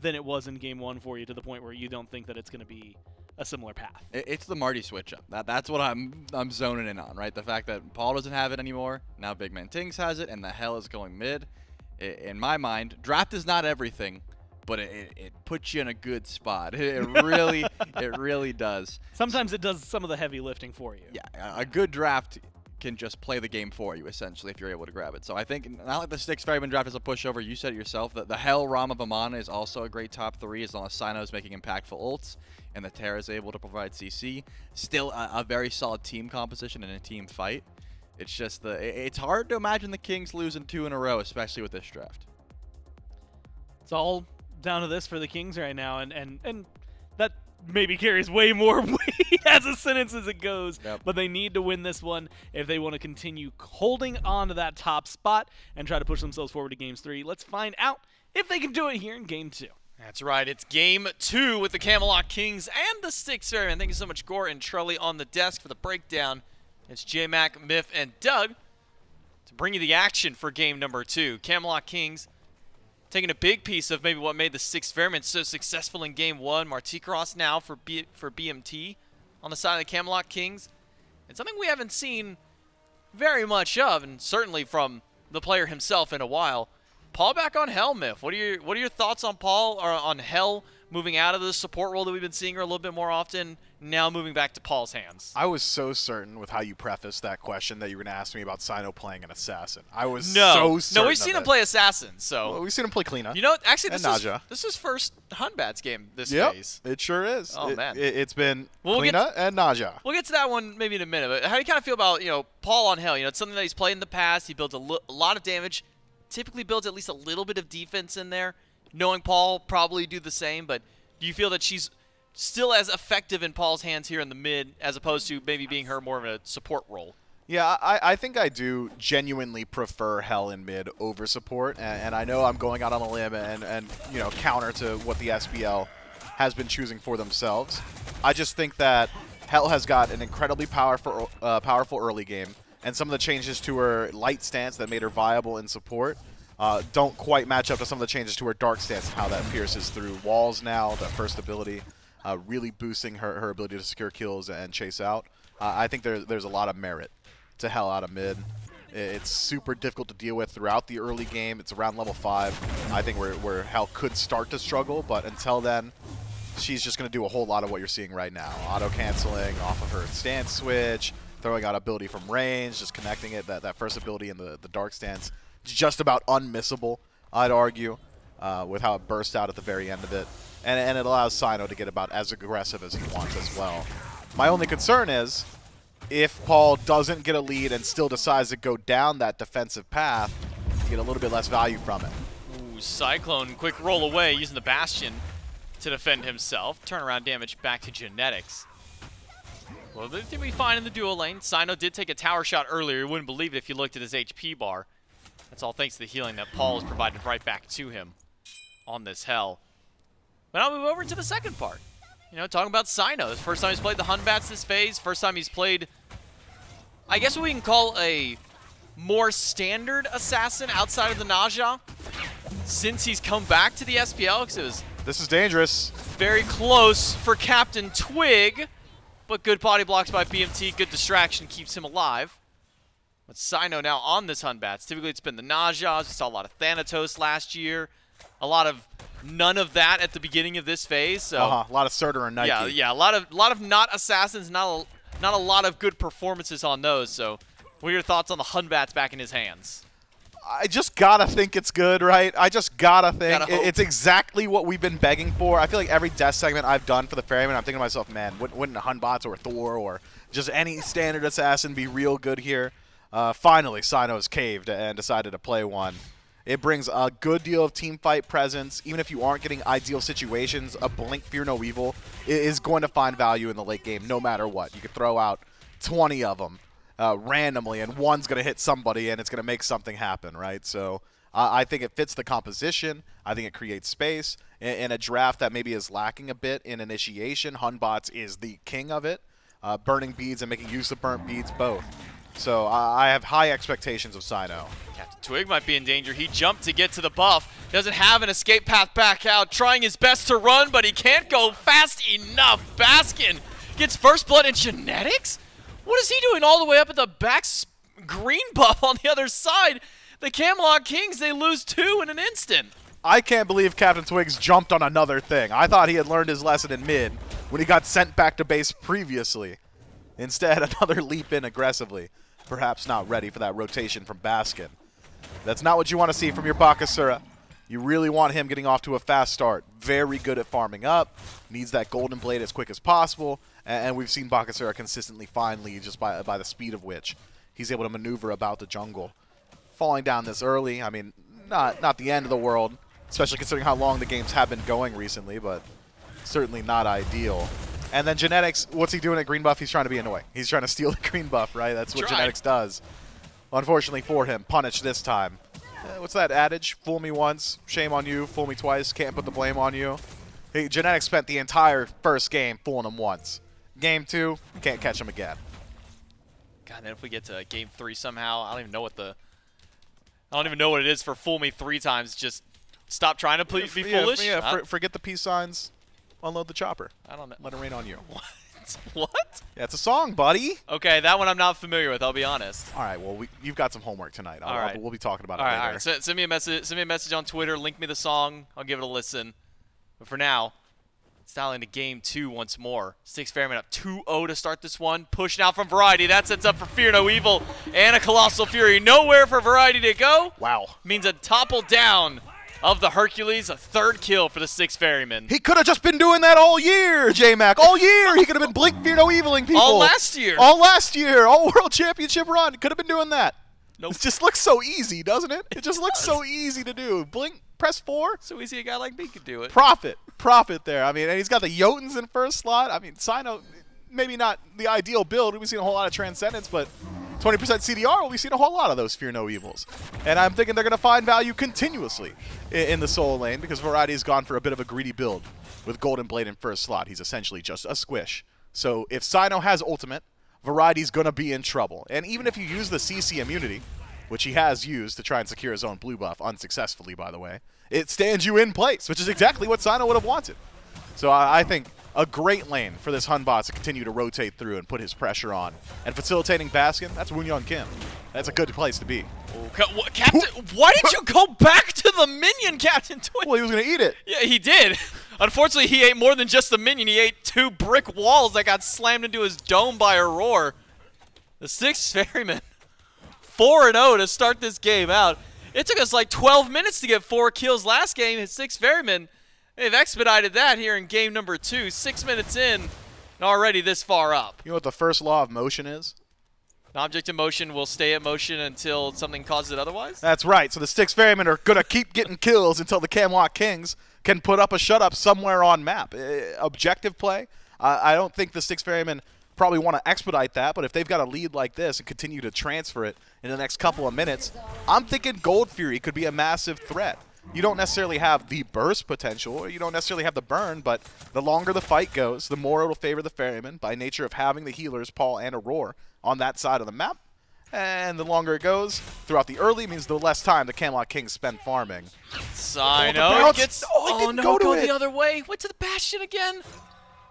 than it was in game 1 for you, to the point where you don't think that it's going to be a similar path. It's the Marty switch up. That's what I'm zoning in on, right? The fact that Paul doesn't have it anymore, now BigManTingz has it, and the Hell is going mid. In my mind, draft is not everything, but it puts you in a good spot. It really does. Sometimes it does some of the heavy lifting for you. Yeah, a good draft can just play the game for you, essentially, if you're able to grab it. So I think, not like the Styx Ferrymen draft is a pushover, you said it yourself, that the Hell, Rama, Vamana is also a great top 3, as long as Cyno is making impactful ults, and the Terra is able to provide CC. Still a very solid team composition in a team fight. It's just, it's hard to imagine the Kings losing 2 in a row, especially with this draft. It's all down to this for the Kings right now, and that maybe carries way more weight as a sentence as it goes, but they need to win this one if they want to continue holding on to that top spot and try to push themselves forward to games 3. Let's find out if they can do it here in game 2. That's right, it's game 2 with the Camelot Kings and the Styx Ferrymen. Thank you so much, Gore and Charlie, on the desk for the breakdown. It's J-Mac, Miff, and Doug to bring you the action for game number 2. Camelot Kings taking a big piece of maybe what made the Styx Ferrymen so successful in game 1. Martichoras now for BMT on the side of the Camelot Kings. And something we haven't seen very much of, and certainly from the player himself in a while. Paul back on Hell, Miff. What are your thoughts on Paul, or on Hell moving out of the support role that we've been seeing her a little bit more often, now moving back to Paul's hands? I was so certain with how you prefaced that question that you were going to ask me about Cyno playing an assassin. I was so certain. No, we've seen him play assassin, so. Well, we've seen him play Kleena. You know, actually, Naja. this is first Batz game this phase. It sure is. Oh, man. It's been Kleena and Naja. We'll get to that one maybe in a minute, but how do you kind of feel about, Paul on Hell? It's something that he's played in the past. He builds a lot of damage, typically builds at least a little bit of defense in there. Knowing Paul probably do the same, but do you feel that she's still as effective in Paul's hands here in the mid, as opposed to maybe being her more of a support role? Yeah, I think I do genuinely prefer Hell in mid over support, and I know I'm going out on a limb and counter to what the SPL has been choosing for themselves. I just think that Hell has got an incredibly powerful early game, and some of the changes to her light stance that made her viable in support don't quite match up to some of the changes to her dark stance and how that pierces through walls now, that first ability. Really boosting her ability to secure kills and chase out. I think there's a lot of merit to Hell out of mid. It's super difficult to deal with throughout the early game. It's around level 5, I think, where Hell could start to struggle, but until then, she's just going to do a whole lot of what you're seeing right now. Auto-canceling off of her stance switch, throwing out ability from range, just connecting it. That first ability in the dark stance, just about unmissable, I'd argue, with how it burst out at the very end of it. And it allows Cyno to get about as aggressive as he wants as well. My only concern is, if Paul doesn't get a lead and still decides to go down that defensive path, you get a little bit less value from it. Ooh, Cyclone, quick roll away, using the Bastion to defend himself. Turnaround damage back to Genetics. Well, they did be fine in the duo lane. Cyno did take a tower shot earlier. You wouldn't believe it if you looked at his HP bar. That's all thanks to the healing that Paul has provided right back to him on this Hell. But I'll move over to the second part. You know, talking about Cyno. It's the first time he's played the Hunbats this phase. First time he's played, I guess what we can call a more standard assassin outside of the Naja since he's come back to the SPL, because it was This is dangerous. very close for CaptainTwig, but good body blocks by BMT, good distraction, keeps him alive. But Cyno now on this Hunbats. Typically it's been the Najas. We saw a lot of Thanatos last year. A lot of none of that at the beginning of this phase. So A lot of Surtur and Nike. yeah, a lot of not assassins, not a lot of good performances on those. So what are your thoughts on the Hunbats back in his hands? I just gotta think it's good, right? I just gotta think. Gotta hope. It's exactly what we've been begging for. I feel like every death segment I've done for the Ferryman, I'm thinking to myself, man, wouldn't a Hunbots or a Thor or just any standard assassin be real good here? Finally, Cyno's caved and decided to play one. It brings a good deal of team fight presence. Even if you aren't getting ideal situations, a Blink Fear No Evil is going to find value in the late game no matter what. You could throw out 20 of them randomly, and one's going to hit somebody, and it's going to make something happen, right? So I think it fits the composition. I think it creates space. In a draft that maybe is lacking a bit in initiation, Hunbots is the king of it. Burning beads and making use of burnt beads, both. So I have high expectations of Cyno. CaptainTwig might be in danger. He jumped to get to the buff. Doesn't have an escape path back out. Trying his best to run, but he can't go fast enough. Baskin gets first blood in genetics? What is he doing all the way up at the back green buff on the other side? The Camelot Kings, they lose 2 in an instant. I can't believe CaptainTwig's jumped on another thing. I thought he had learned his lesson in mid when he got sent back to base previously. Instead, another leap in aggressively. Perhaps not ready for that rotation from Baskin. That's not what you want to see from your Bakasura. You really want him getting off to a fast start. Very good at farming up. Needs that golden blade as quick as possible. And we've seen Bakasura consistently find leads just by the speed of which he's able to maneuver about the jungle. Falling down this early, I mean, not the end of the world, especially considering how long the games have been going recently, but certainly not ideal. And then Genetics, what's he doing at green buff? He's trying to be annoying. He's trying to steal the green buff, right? That's what Genetics does. Unfortunately for him, punished this time. What's that adage? Fool me once, shame on you. Fool me twice, can't put the blame on you. Hey, Genetics spent the entire first game fooling him once. Game 2, can't catch him again. God, then if we get to game 3 somehow, I don't even know what it is for fool me 3 times. Just stop trying to be foolish. Yeah, forget the peace signs. Unload the chopper. I don't know. Let it rain on you. What? Yeah, it's a song, buddy. Okay, that one I'm not familiar with. I'll be honest. All right, well, you've got some homework tonight. All right. We'll be talking about it All later. right, all right. Send me a message. Send me a message on Twitter. Link me the song. I'll give it a listen. But for now, it's dialing to game 2 once more. Styx Ferrymen up 2-0 to start this one. Pushing out from Variety. That sets up for Fear No Evil and a Colossal Fury. Nowhere for Variety to go. Wow. Means a topple down of the Hercules. A 3rd kill for the Styx Ferrymen. He could have just been doing that all year, J-Mac. All year. He could have been Blink Fear No Eviling people. All last year. All last year. All World Championship run. Could have been doing that. Nope. It just looks so easy, doesn't it? It just looks so easy to do. Blink, press 4. So easy a guy like me could do it. Profit there. I mean, and he's got the Jotuns in first slot. I mean, Cyno, maybe not the ideal build. We've seen a whole lot of Transcendence, but 20% CDR, we've seen a whole lot of those Fear No Evils. And I'm thinking they're going to find value continuously in the solo lane because Variety's gone for a bit of a greedy build with Golden Blade in first slot. He's essentially just a squish. So if Cyno has ultimate, Variety's going to be in trouble. And even if you use the CC immunity, which he has used to try and secure his own blue buff, unsuccessfully, by the way, it stands you in place, which is exactly what Cyno would have wanted. So I think a great lane for this Hunbot to continue to rotate through and put his pressure on. And facilitating Baskin, that's Woonyoung Kim. That's a good place to be. Captain, why did you go back to the minion, CaptainTwig? Well, he was going to eat it. Yeah, he did. Unfortunately, he ate more than just the minion. He ate 2 brick walls that got slammed into his dome by Aror. The Styx Ferrymen 4-0 to start this game out. It took us like 12 minutes to get 4 kills last game. His Styx Ferrymen, they've expedited that here in game number 2. 6 minutes in and already this far up. You know what the first law of motion is? An object in motion will stay in motion until something causes it otherwise? That's right. So the Styx Ferrymen are going to keep getting kills until the Camelot Kings can put up a shut-up somewhere on map. Objective play. I don't think the Styx Ferrymen probably want to expedite that, but if they've got a lead like this and continue to transfer it in the next couple of minutes, I'm thinking Gold Fury could be a massive threat. you don't necessarily have the burst potential, or you don't necessarily have the burn, but the longer the fight goes, the more it'll favor the Ferrymen by nature of having the healers, Paul and Aror, on that side of the map. And the longer it goes throughout the early means the less time the Camelot Kings spend farming. Cyno gets... Oh, no, go the other way. Went to the Bastion again.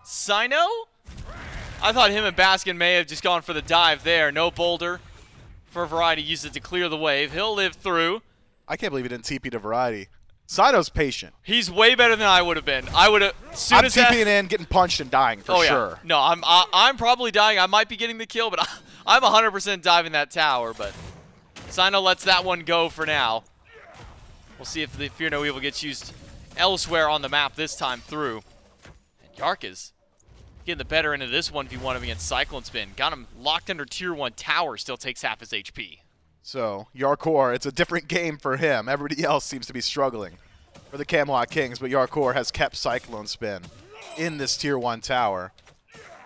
Cyno? I thought him and Baskin may have just gone for the dive there. No boulder for Variety. Used it to clear the wave. He'll live through. I can't believe he didn't TP to Variety. Cyno's patient. He's way better than I would have been. I would have... I'm TPing in, getting punched and dying for sure. No, I'm probably dying. I might be getting the kill, but I'm 100% diving that tower. But Cyno lets that one go for now. We'll see if the Fear No Evil gets used elsewhere on the map this time through. And Jarcorrr is getting the better end of this 1v1 against CycloneSpin. Got him locked under tier 1 tower, still takes half his HP. So, Jarcorrr, it's a different game for him. Everybody else seems to be struggling for the Camelot Kings, but Jarcorrr has kept CycloneSpin in this tier 1 tower.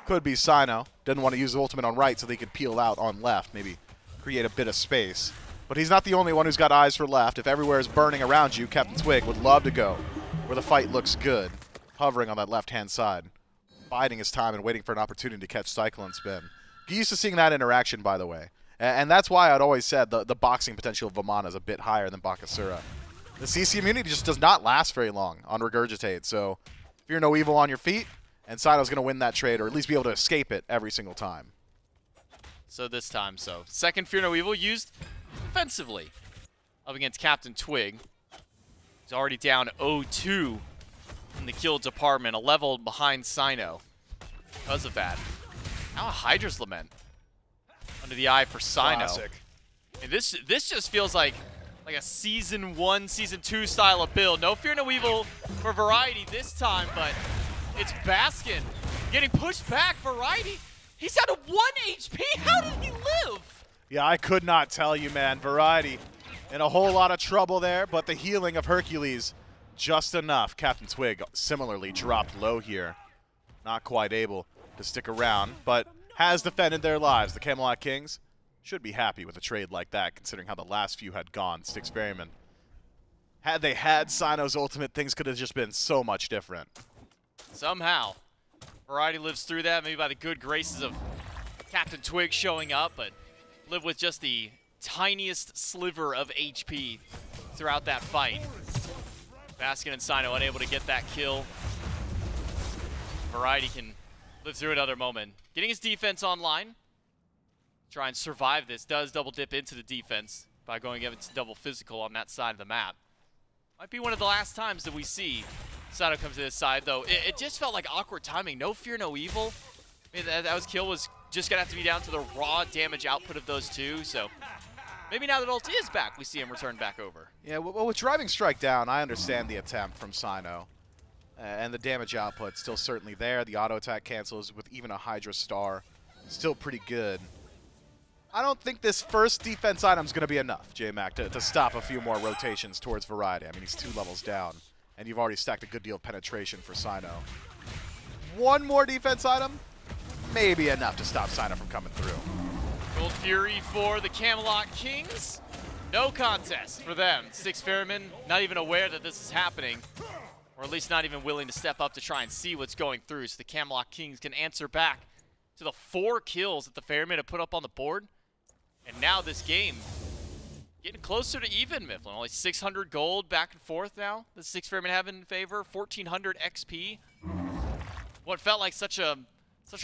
Could be Cyno. Doesn't want to use the ultimate on right so they could peel out on left, maybe create a bit of space. But he's not the only one who's got eyes for left. If everywhere is burning around you, CaptainTwig would love to go where the fight looks good, hovering on that left-hand side, biding his time and waiting for an opportunity to catch CycloneSpin. Get used to seeing that interaction, by the way. And that's why I'd always said the boxing potential of Vamana is a bit higher than Bakasura. The CC immunity just does not last very long on Regurgitate, so Fear No Evil on your feet, and Cyno's going to win that trade, or at least be able to escape it every single time. So this time, second Fear No Evil used defensively up against CaptainTwig. He's already down 0-2 in the kill department, a level behind Cyno because of that. Now a hi-rez Lament under the eye for Cyno. Classic. And this just feels like a Season 1, Season 2 style of build. No Fear No Evil for Variety this time, but it's Baskin getting pushed back. Variety, he's at a 1 HP. How did he live? Yeah, I could not tell you, man. Variety in a whole lot of trouble there, but the healing of Hercules just enough. CaptainTwig similarly dropped low here. Not quite able to stick around, but has defended their lives. The Camelot Kings should be happy with a trade like that, considering how the last few had gone. Styx Ferrymen. Had they had Cyno's ultimate, things could have just been so much different. Somehow, Variety lives through that, maybe by the good graces of CaptainTwig showing up, but live with just the tiniest sliver of HP throughout that fight. Baskin and Cyno unable to get that kill. Variety can live through another moment. Getting his defense online. Try and survive this. Does double dip into the defense by going into double physical on that side of the map. Might be one of the last times that we see Cyno comes to this side, though. It just felt like awkward timing. No Fear No Evil. I mean, that kill was just going to have to be down to the raw damage output of those two, so maybe now that ult is back, we see him return back over. Yeah, well, with driving strike down, I understand the attempt from Cyno. And the damage output still certainly there. The auto attack cancels with even a Hydra star. Still pretty good. I don't think this first defense item is going to be enough, J-Mac, to stop a few more rotations towards Variety. I mean, he's 2 levels down, and you've already stacked a good deal of penetration for Cyno. One more defense item, maybe enough to stop Cyno from coming through. Gold Fury for the Camelot Kings. No contest for them. Styx Ferrymen not even aware that this is happening, or at least not even willing to step up to try and see what's going through, so the Camelot Kings can answer back to the 4 kills that the Ferrymen have put up on the board. And now this game getting closer to even, Mifflin. Only 600 gold back and forth now. The Styx Ferrymen have in favor. 1,400 XP. What felt like such a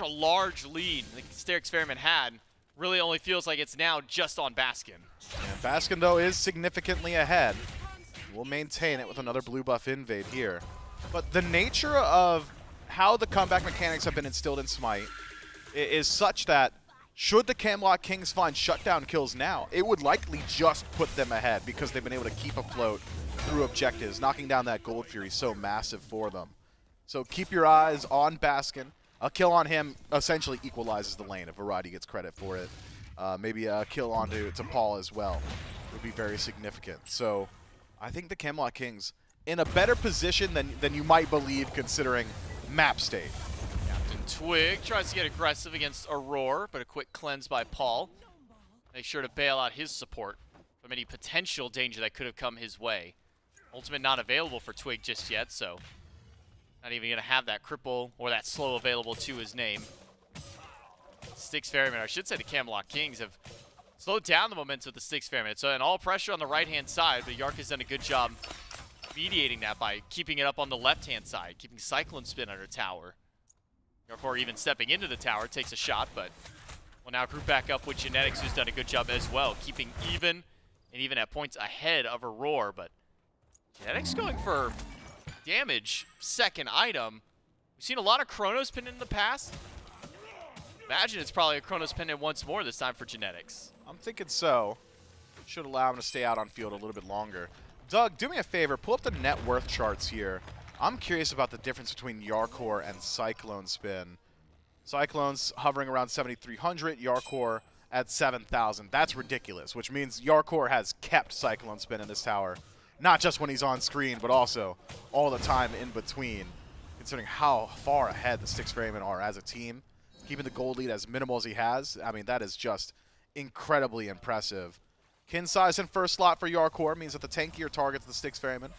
large lead the Styx Ferrymen had really only feels like it's now just on Baskin. Yeah, Baskin, though, is significantly ahead. We'll maintain it with another blue buff invade here. But the nature of how the comeback mechanics have been instilled in SMITE is such that should the Camelot Kings find shutdown kills now, it would likely just put them ahead because they've been able to keep afloat through objectives. Knocking down that Gold Fury is so massive for them. So keep your eyes on Baskin. A kill on him essentially equalizes the lane if Variety gets credit for it. Maybe a kill onto Paul as well would be very significant. So I think the Camelot Kings in a better position than you might believe considering map state. CaptainTwig tries to get aggressive against Aror, but a quick cleanse by Paul. Make sure to bail out his support from any potential danger that could have come his way. Ultimate not available for Twig just yet, so not even going to have that cripple or that slow available to his name. Styx Ferrymen, or I should say the Camelot Kings, have slowed down the momentum of the Styx Ferrymen. So, and all pressure on the right-hand side, but Jarcorrr has done a good job mediating that by keeping it up on the left-hand side, keeping CycloneSpin under tower. Jarcorrr even stepping into the tower, takes a shot, but will now group back up with Genetics, who's done a good job as well, keeping even, and even at points ahead of Aror. But Genetics going for damage, second item. We've seen a lot of CycloneSpin in the past. Imagine it's probably a CycloneSpin once more this time for Genetics. I'm thinking so. Should allow him to stay out on field a little bit longer. Doug, do me a favor, pull up the net worth charts here. I'm curious about the difference between Jarcorrr and CycloneSpin. Cyclone's hovering around 7,300, Jarcorrr at 7,000. That's ridiculous, which means Jarcorrr has kept CycloneSpin in this tower. Not just when he's on screen, but also all the time in between, considering how far ahead the Styx Ferrymen are as a team. Keeping the gold lead as minimal as he has, I mean, that is just incredibly impressive. Kin size in first slot for Jarcorrr means that the tankier targets of the Styx Ferrymen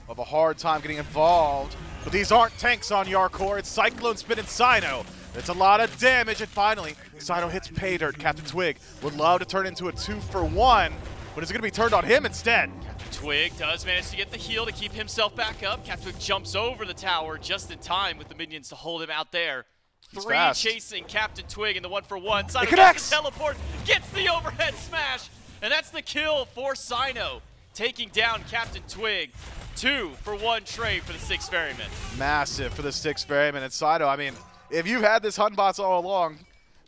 have a hard time getting involved. But these aren't tanks on Jarcorrr. It's CycloneSpin and Cyno. It's a lot of damage, and finally, Cyno hits pay dirt. CaptainTwig would love to turn into a 2-for-1, but it's going to be turned on him instead. Twig does manage to get the heal to keep himself back up. CaptainTwig jumps over the tower just in time with the minions to hold him out there. He's Three fast. chasing CaptainTwig in the 1-for-1. Cyno connects! gets the teleport, gets the overhead smash, and that's the kill for Cyno, taking down CaptainTwig. 2-for-1 trade for the Styx Ferrymen. Massive for the Styx Ferrymen and Cyno. I mean, if you've had this Hunbots all along,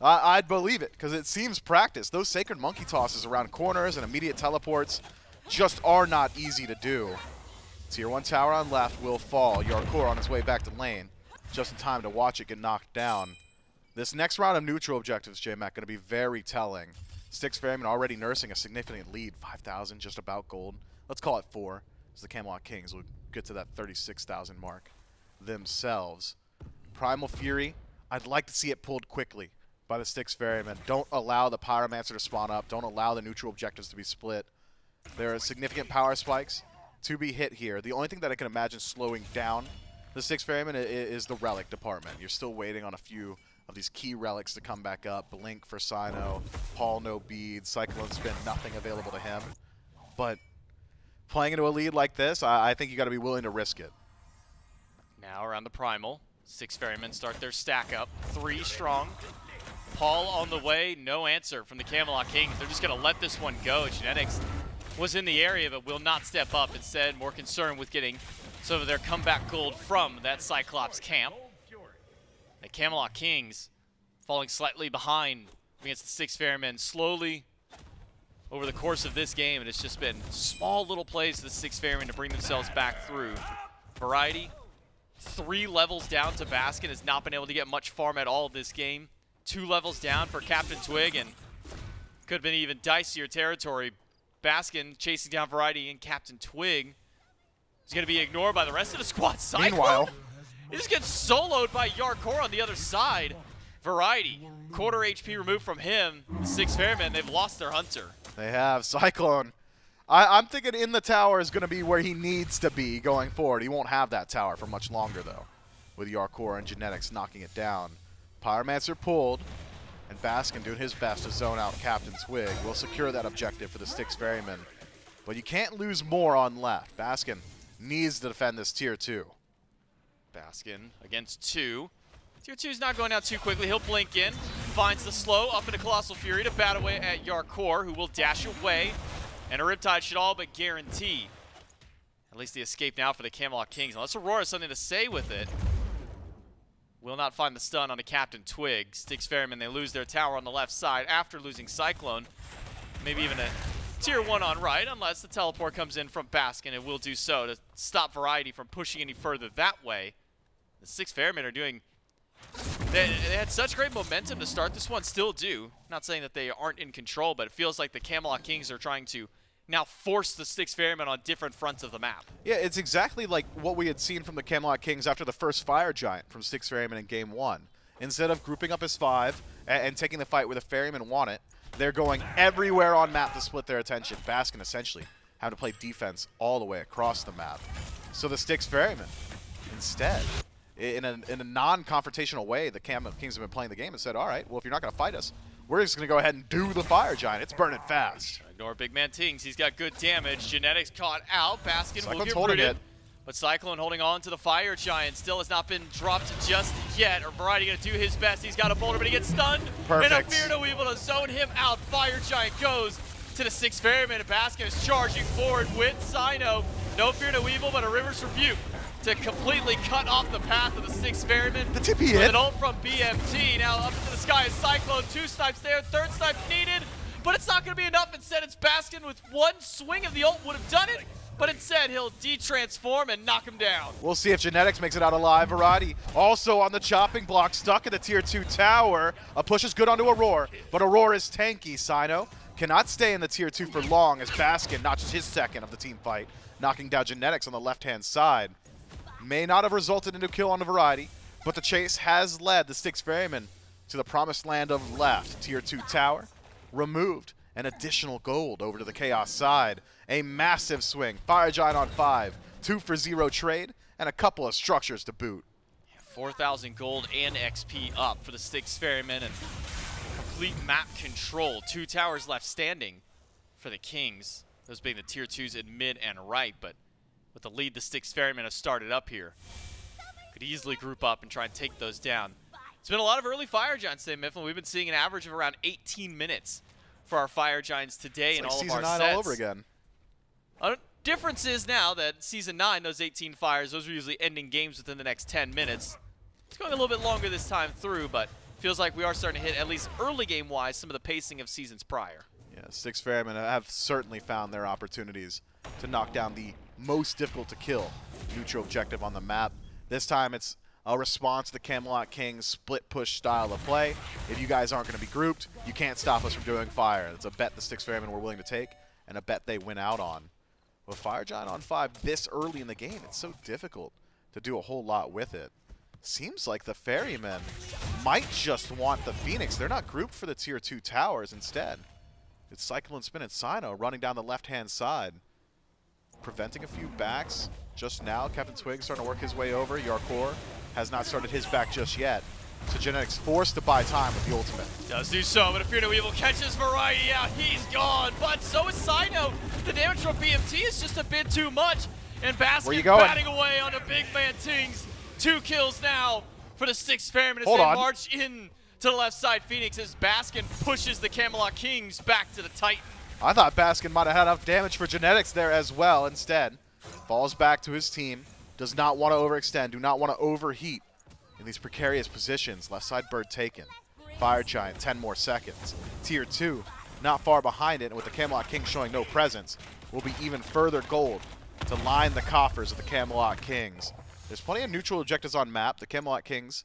I'd believe it, because it seems practice. Those sacred monkey tosses around corners and immediate teleports just are not easy to do. Tier 1 tower on left will fall. Jarcorrr on his way back to lane, just in time to watch it get knocked down. This next round of neutral objectives, J-Mac, going to be very telling. Styx Ferrymen already nursing a significant lead, 5,000 just about gold. Let's call it 4, as the Camelot Kings will get to that 36,000 mark themselves. Primal Fury, I'd like to see it pulled quickly by the Styx Ferrymen. Don't allow the Pyromancer to spawn up. Don't allow the neutral objectives to be split. There are significant power spikes to be hit here. The only thing that I can imagine slowing down the Styx Ferrymen is the relic department. You're still waiting on a few of these key relics to come back up. Blink for Cyno, Paul no beads, CycloneSpin, nothing available to him. But playing into a lead like this, I think you got to be willing to risk it. Now around the Primal, Styx Ferrymen start their stack up. 3 strong. Paul on the way, no answer from the Camelot Kings. They're just going to let this one go. Genetics was in the area but will not step up. Instead, more concerned with getting some of their comeback gold from that Cyclops camp. The Camelot Kings falling slightly behind against the Styx Ferrymen slowly over the course of this game, and it's just been small little plays to the Styx Ferrymen to bring themselves back through. Variety, 3 levels down to Baskin, has not been able to get much farm at all this game. 2 levels down for CaptainTwig, and could have been even dicier territory. Baskin chasing down Variety and CaptainTwig is going to be ignored by the rest of the squad. Cyclone, Meanwhile, he just gets soloed by Jarcorrr on the other side. Variety, quarter HP removed from him. The Styx Ferrymen, they've lost their hunter. they have Cyclone. I'm thinking in the tower is going to be where he needs to be going forward. He won't have that tower for much longer, though, with Jarcorrr and Genetics knocking it down. Pyromancer pulled, and Baskin doing his best to zone out CaptainTwig. Will secure that objective for the Styx Ferrymen. But you can't lose more on left. Baskin needs to defend this Tier 2. Baskin against 2. Tier 2 is not going out too quickly. He'll blink in, finds the slow up into Colossal Fury to bat away at Jarcorrr, who will dash away. And a Riptide should all but guarantee at least the escape now for the Camelot Kings. Unless Aurora has something to say with it. Will not find the stun on a CaptainTwig. Styx Ferrymen, they lose their tower on the left side after losing Cyclone. Maybe even a Tier 1 on right, unless the teleport comes in from Baskin. It will do so to stop Variety from pushing any further that way. The Styx Ferrymen are doing... They had such great momentum to start this one, still do. Not saying that they aren't in control, but it feels like the Camelot Kings are trying to now force the Styx Ferrymen on different fronts of the map. Yeah, it's exactly like what we had seen from the Camelot Kings after the first Fire Giant from Styx Ferrymen in Game 1. Instead of grouping up as 5 and taking the fight where the Ferrymen want it, they're going everywhere on map to split their attention. Baskin essentially having to play defense all the way across the map. So the Styx Ferrymen, instead, in a non-confrontational way, the Camelot Kings have been playing the game and said, all right, well, if you're not going to fight us, we're just going to go ahead and do the Fire Giant. It's burning fast. Ignore BigManTingz. He's got good damage. Genetics caught out. Baskin will get holding rooted. it. But Cyclone holding on to the Fire Giant still has not been dropped just yet. Or Variety going to do his best. He's got a boulder, but he gets stunned. Perfect. And a Fear No Evil to zone him out. Fire Giant goes to the Styx Ferrymen. And Baskin is charging forward with Cyno. No Fear No Evil, but a River's Rebuke to completely cut off the path of the Styx Ferrymen. The TP with hit. an ult from BMT. Now up into the sky is Cyclone. 2 snipes there. 3rd snipe needed. But it's not going to be enough. Instead, it's Baskin with 1 swing of the ult would have done it. But instead, he'll de-transform and knock him down. We'll see if Genetics makes it out alive. Variety also on the chopping block, stuck in the tier 2 tower. A push is good onto Aror, but Aror is tanky. Cyno cannot stay in the tier 2 for long as Baskin notches his 2nd of the team fight, knocking down Genetics on the left-hand side. May not have resulted in a kill on the Variety, but the chase has led the Styx Ferrymen to the promised land of left. Tier 2 tower removed. An additional gold over to the Chaos side. A massive swing. Fire Giant on 5. 2 for 0 trade, and a couple of structures to boot. 4,000 gold and XP up for the Styx Ferrymen and complete map control. 2 towers left standing for the Kings. Those being the tier 2s in mid and right, but with the lead the Styx Ferrymen have started up here. Could easily group up and try and take those down. It's been a lot of early Fire Giants today, Mifflin. We've been seeing an average of around 18 minutes for our Fire Giants today in all of our sets. Season 9 all over again. Difference is now that Season 9, those 18 fires, those are usually ending games within the next 10 minutes. It's going a little bit longer this time through, but feels like we are starting to hit, at least early game-wise, some of the pacing of seasons prior. Yeah, Styx Ferrymen have certainly found their opportunities to knock down the most difficult to kill neutral objective on the map. This time it's a response to the Camelot Kings split push style of play. If you guys aren't going to be grouped, you can't stop us from doing fire. It's a bet the Styx Ferrymen were willing to take, and a bet they win out on. With Fire Giant on 5 this early in the game, it's so difficult to do a whole lot with it. Seems like the Ferrymen might just want the Phoenix. They're not grouped for the tier 2 towers instead. It's CycloneSpin and Cyno running down the left-hand side, preventing a few backs. Just now, CaptainTwig starting to work his way over. Jarcorrr has not started his back just yet. So Genetics forced to buy time with the ultimate. Does do so, but if Fear No Evil catches Variety out, he's gone. But so is Cyno. The damage from BMT is just a bit too much. And Baskin batting away on a BigManTingz. 2 kills now for the Styx Ferrymen as they march in to the left side. Phoenix as Baskin pushes the Camelot Kings back to the Titan. I thought Baskin might have had enough damage for Genetics there as well. Instead, falls back to his team. Does not want to overextend. Do not want to overheat in these precarious positions. Left side bird taken. Fire Giant, 10 more seconds. Tier 2, not far behind it, and with the Camelot Kings showing no presence, will be even further gold to line the coffers of the Camelot Kings. There's plenty of neutral objectives on map. The Camelot Kings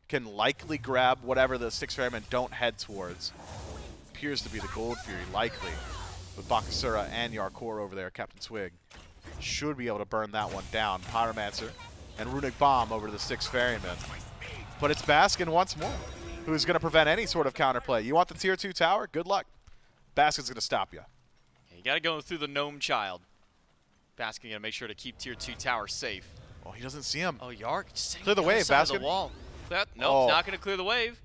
can likely grab whatever the Styx Ferrymen don't head towards. Appears to be the Gold Fury, likely. With Bakasura and Jarcorrr over there, CaptainTwig should be able to burn that one down. Pyromancer and Runic Bomb over to the Styx Ferrymen. But it's Baskin once more, who's going to prevent any sort of counterplay. You want the tier 2 tower? Good luck. Baskin's going to stop you. You got to go through the Gnome Child. Baskin going to make sure to keep tier 2 tower safe. Oh, he doesn't see him. Oh, Yark just clear the wave, Baskin. The wall. Nope, not going to clear the wave.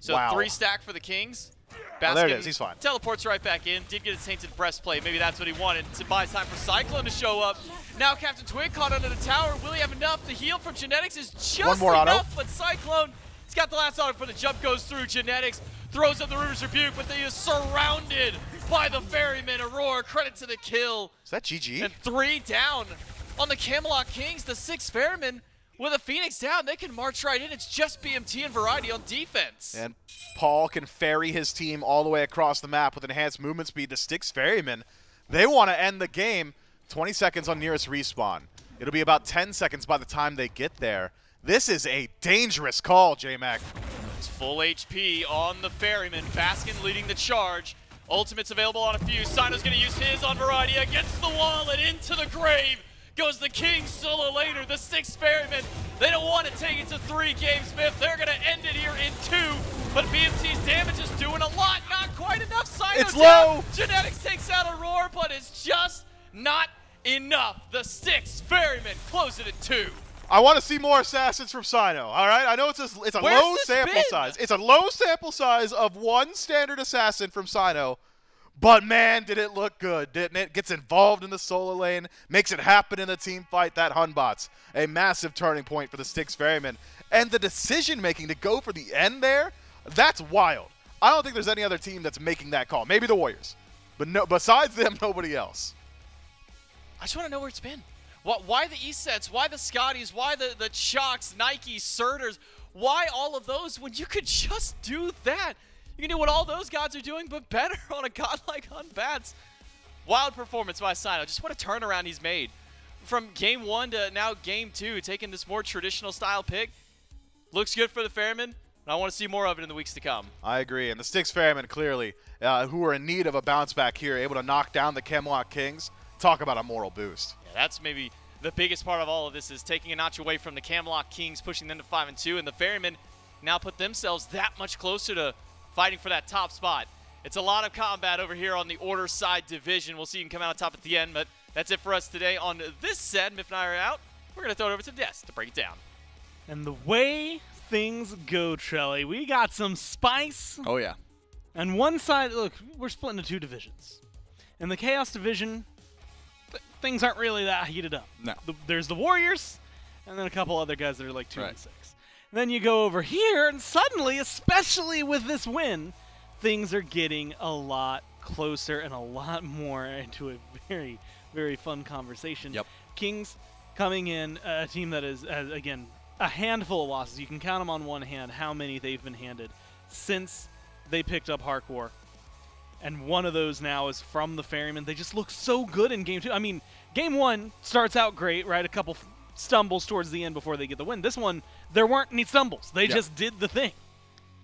So 3 stack for the Kings. Baskin there it is. He's fine. Teleports right back in. Did get a tainted breastplate. Maybe that's what he wanted. To buy time for Cyclone to show up. Now CaptainTwig caught under the tower. Will he have enough? The heal from Genetics is just enough, but Cyclone, he's got the last auto for the jump, goes through. Genetics throws up the River's Rebuke, but they is surrounded by the Ferrymen. Aror, credit to the kill. Is that GG? And 3 down on the Camelot Kings. The 6 Ferrymen with a Phoenix down, they can march right in. It's just BMT and Variety on defense. And Paul can ferry his team all the way across the map with enhanced movement speed. The Styx Ferrymen, they want to end the game. 20 seconds on nearest respawn. It'll be about 10 seconds by the time they get there. This is a dangerous call, J-Mac. It's full HP on the Ferryman. Baskin leading the charge. Ultimate's available on a few. Cyno's going to use his on Variety against the wall and into the grave. Goes the King solo later. The 6 Ferrymen, they don't want to take it to 3 games, Smith. They're going to end it here in 2. But BMT's damage is doing a lot. Not quite enough. Cyno it's down. low. Genetics takes out Aror, but it's just not enough. The Styx Ferrymen close it at 2. I want to see more assassins from Cyno. All right, I know it's a Where's low this sample been? size. It's a low sample size of one standard assassin from Cyno, but man, did it look good, didn't it? Gets involved in the solo lane, makes it happen in the team fight. That Hunbots, a massive turning point for the Styx Ferrymen, and the decision making to go for the end there, that's wild. I don't think there's any other team that's making that call. Maybe the Warriors, but no. Besides them, nobody else. I just want to know where it's been. Why the E-sets? Why the Scotties? Why the Chalks, Nike, Surters? Why all of those when you could just do that? You can do what all those gods are doing, but better on a god like Batz. Wild performance by Cyno. Just what a turnaround he's made. From game 1 to now game 2, taking this more traditional style pick. Looks good for the Ferrymen, and I want to see more of it in the weeks to come. I agree, and the Styx Ferrymen clearly, who are in need of a bounce back here, able to knock down the Camelot Kings. Talk about a moral boost. Yeah, that's maybe the biggest part of all of this, is taking a notch away from the Camelot Kings, pushing them to 5-2, and the Ferrymen now put themselves that much closer to fighting for that top spot. It's a lot of combat over here on the Order side division. We'll see you can come out on top at the end, but that's it for us today on this set. Miff and I are out. We're going to throw it over to the desk to break it down. And the way things go, Trelly, we got some spice. Oh, yeah. And one side, look, we're split into 2 divisions. In the Chaos division, things aren't really that heated up. No. There's the Warriors, and then a couple other guys that are like 2-6. Right. Then you go over here, and suddenly, especially with this win, things are getting a lot closer and a lot more into a very, very fun conversation. Yep. Kings coming in, a team that is, again, a handful of losses. You can count them on one hand how many they've been handed since they picked up Jarcorrr. And one of those now is from the Ferrymen. They just look so good in Game 2. I mean, Game 1 starts out great, right? A couple stumbles towards the end before they get the win. This one, there weren't any stumbles. They just did the thing.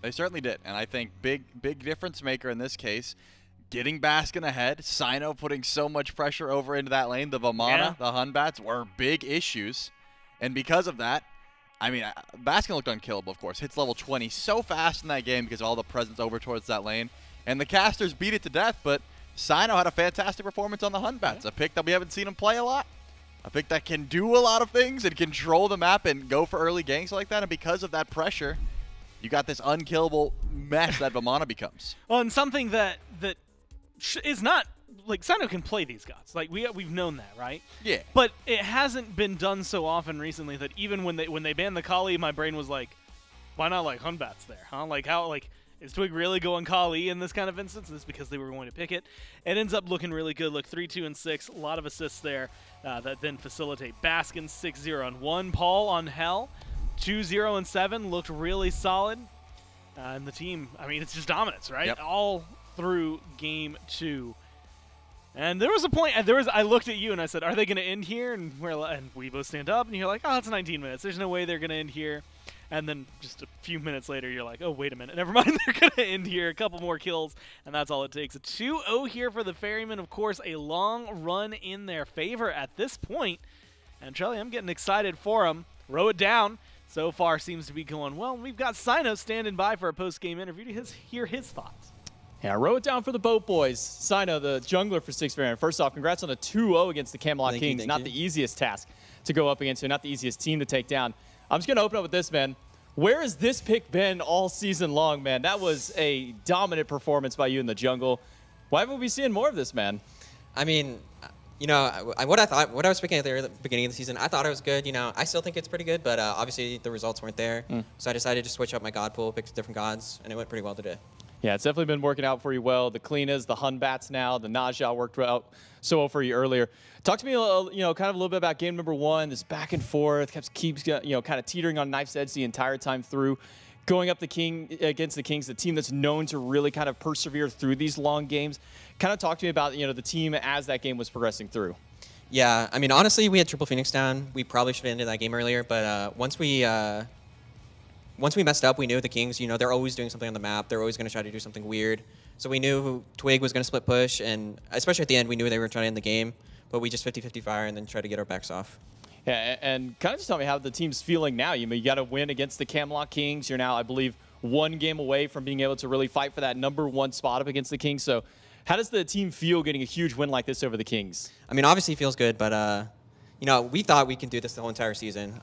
They certainly did. And I think big difference maker in this case, getting Baskin ahead, Cyno putting so much pressure over into that lane, the Vamana, the Hunbots were big issues. And because of that, I mean, Baskin looked unkillable, of course. Hits level 20 so fast in that game because of all the presence over towards that lane. And the casters beat it to death, but Cyno had a fantastic performance on the Hunbots. A pick that we haven't seen him play a lot. A pick that can do a lot of things and control the map and go for early ganks like that. And because of that pressure, you got this unkillable mess that Vamana becomes. Well, and something that is not, like, Cyno can play these gods. Like, we've known that, right? Yeah. But it hasn't been done so often recently that even when they banned the Kali, my brain was like, why not, like, Hunbots there, huh? Like, how, like, is Twig really going Kali in this kind of instance? This is because they were going to pick it. It ends up looking really good. Look, 3, 2, and 6. A lot of assists there that then facilitate. Baskin 6-0 on 1. Paul on Hell 2-0 and 7 looked really solid. And the team, I mean, it's just dominance, right? Yep. All through Game 2. And there was a point. I looked at you and I said, "Are they going to end here?" And we both stand up, and you're like, "Oh, it's 19 minutes. There's no way they're going to end here." And then just a few minutes later, you're like, "Oh, wait a minute. Never mind. They're going to end here. A couple more kills, and that's all it takes." A 2-0 here for the Ferrymen. Of course, a long run in their favor at this point. And Charlie, I'm getting excited for them. Row it down. So far, seems to be going well. We've got Cyno standing by for a post-game interview to hear his thoughts. Yeah, row it down for the boat boys. Cyno, the jungler for Styx Ferrymen. First off, congrats on the 2-0 against the Camelot Kings. Not the easiest task to go up against, not the easiest team to take down. I'm just going to open up with this, man. Where has this pick been all season long, man? That was a dominant performance by you in the jungle. Why haven't we been seeing more of this, man? I mean, you know, what I was picking at the beginning of the season, I thought it was good. You know, I still think it's pretty good, but obviously the results weren't there. So I decided to switch up my god pool, pick different gods, and it went pretty well today. Yeah, it's definitely been working out for you well. The Cleanas, the Hunbots now, the Najah worked out so well for you earlier. Talk to me, kind of a little bit about game number 1. This back and forth keeps kind of teetering on knife's edge the entire time through. Going up against the Kings, the team that's known to really kind of persevere through these long games. Kind of talk to me about the team as that game was progressing through. Yeah, I mean, honestly, we had Triple Phoenix down. We probably should have ended that game earlier, but once we messed up, we knew the Kings, they're always doing something on the map. They're always going to try to do something weird. So we knew Twig was going to split push, and especially at the end, we knew they were trying to end the game. But we just 50-50 fire and then try to get our backs off. Yeah, and kind of just tell me how the team's feeling now. You got to win against the Camelot Kings. You're now, I believe, 1 game away from being able to really fight for that #1 spot up against the Kings. So How does the team feel getting a huge win like this over the Kings? I mean, obviously it feels good, but you know, we thought we could do this the whole entire season.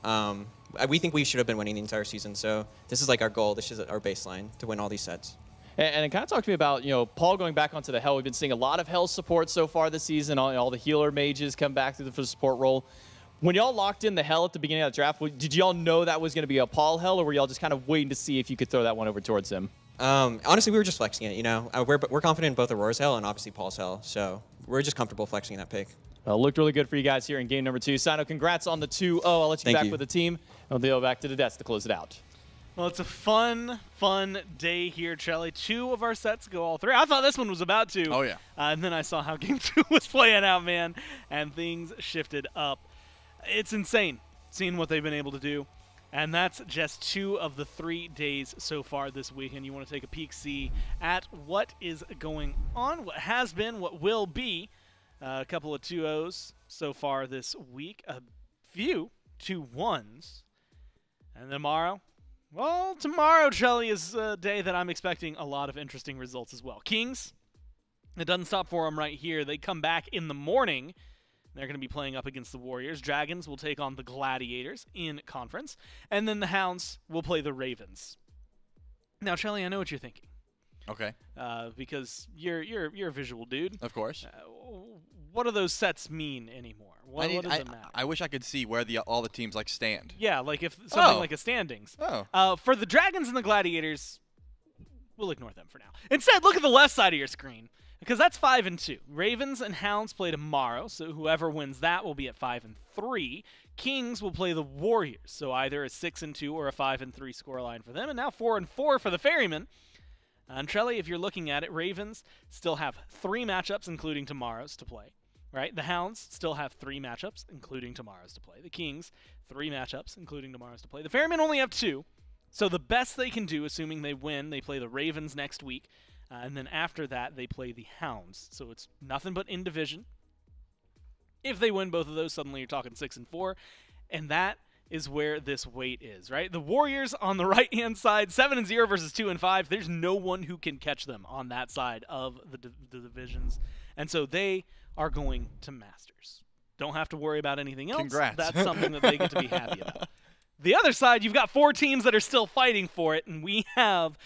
We think we should have been winning the entire season, so this is like our goal. This is our baseline to win all these sets. And kind of talk to me about, you know, Paul going back onto the Hell. We've been seeing a lot of Hell support so far this season. All the healer mages come back for the support role. When y'all locked in the Hell at the beginning of the draft, did y'all know that was going to be a Paul Hell, or were y'all just kind of waiting to see if you could throw that one over towards him? Honestly, we were just flexing it, you know. We're confident in both Auror's Hell and obviously Paul's Hell, so we're just comfortable flexing that pick. Well, it looked really good for you guys here in game number 2. Cyno, congrats on the 2-0. I'll let you get back with the team. And we'll go back to the desk to close it out. Well, it's a fun day here, Chelly. 2 of our sets go all 3. I thought this one was about to. Oh, yeah. And then I saw how game 2 was playing out, man, and things shifted up. It's insane seeing what they've been able to do. And that's just 2 of the 3 days so far this weekend. You want to take a peek, see at what is going on, what has been, what will be. A couple of 2-0s so far this week. A few 2-1s. And tomorrow? Well, tomorrow, Chelly, is a day that I'm expecting a lot of interesting results as well. Kings, it doesn't stop for them right here. They come back in the morning. They're going to be playing up against the Warriors. Dragons will take on the Gladiators in conference. And then the Hounds will play the Ravens. Now, Chelly, I know what you're thinking. Okay. Because you're a visual dude. Of course. What do those sets mean anymore? What does it matter? I wish I could see where all the teams like stand. Yeah, like if something like a standings. Oh. For the Dragons and the Gladiators, we'll ignore them for now. Instead, look at the left side of your screen, because that's 5-2. Ravens and Hounds play tomorrow, so whoever wins that will be at 5-3. Kings will play the Warriors, so either a 6-2 or a 5-3 scoreline for them, and now 4-4 for the Ferrymen. And Trelly, if you're looking at it, Ravens still have 3 matchups, including tomorrow's, to play. Right? The Hounds still have 3 matchups, including tomorrow's to play. The Kings, 3 matchups, including tomorrow's to play. The Ferrymen only have 2. So the best they can do, assuming they win, they play the Ravens next week. And then after that, they play the Hounds. So it's nothing but in division. If they win both of those, suddenly you're talking 6-4. And that is where this weight is, right? The Warriors on the right-hand side, 7-0 versus 2-5. There's no one who can catch them on that side of the divisions. And so they are going to Masters. Don't have to worry about anything else. Congrats. That's something that they get to be happy about. The other side, you've got 4 teams that are still fighting for it, and we have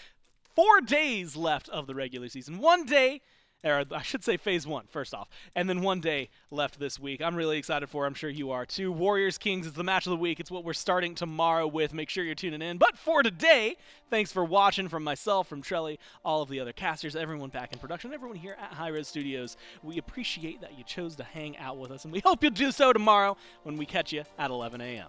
4 days left of the regular season. 1 day, or I should say phase 1, first off, and then 1 day left this week. I'm really excited for it. I'm sure you are too. Warriors Kings is the match of the week. It's what we're starting tomorrow with. Make sure you're tuning in. But for today, thanks for watching from myself, from Trelly, all of the other casters, everyone back in production, everyone here at hi-rez Studios. We appreciate that you chose to hang out with us, and we hope you'll do so tomorrow when we catch you at 11 a.m.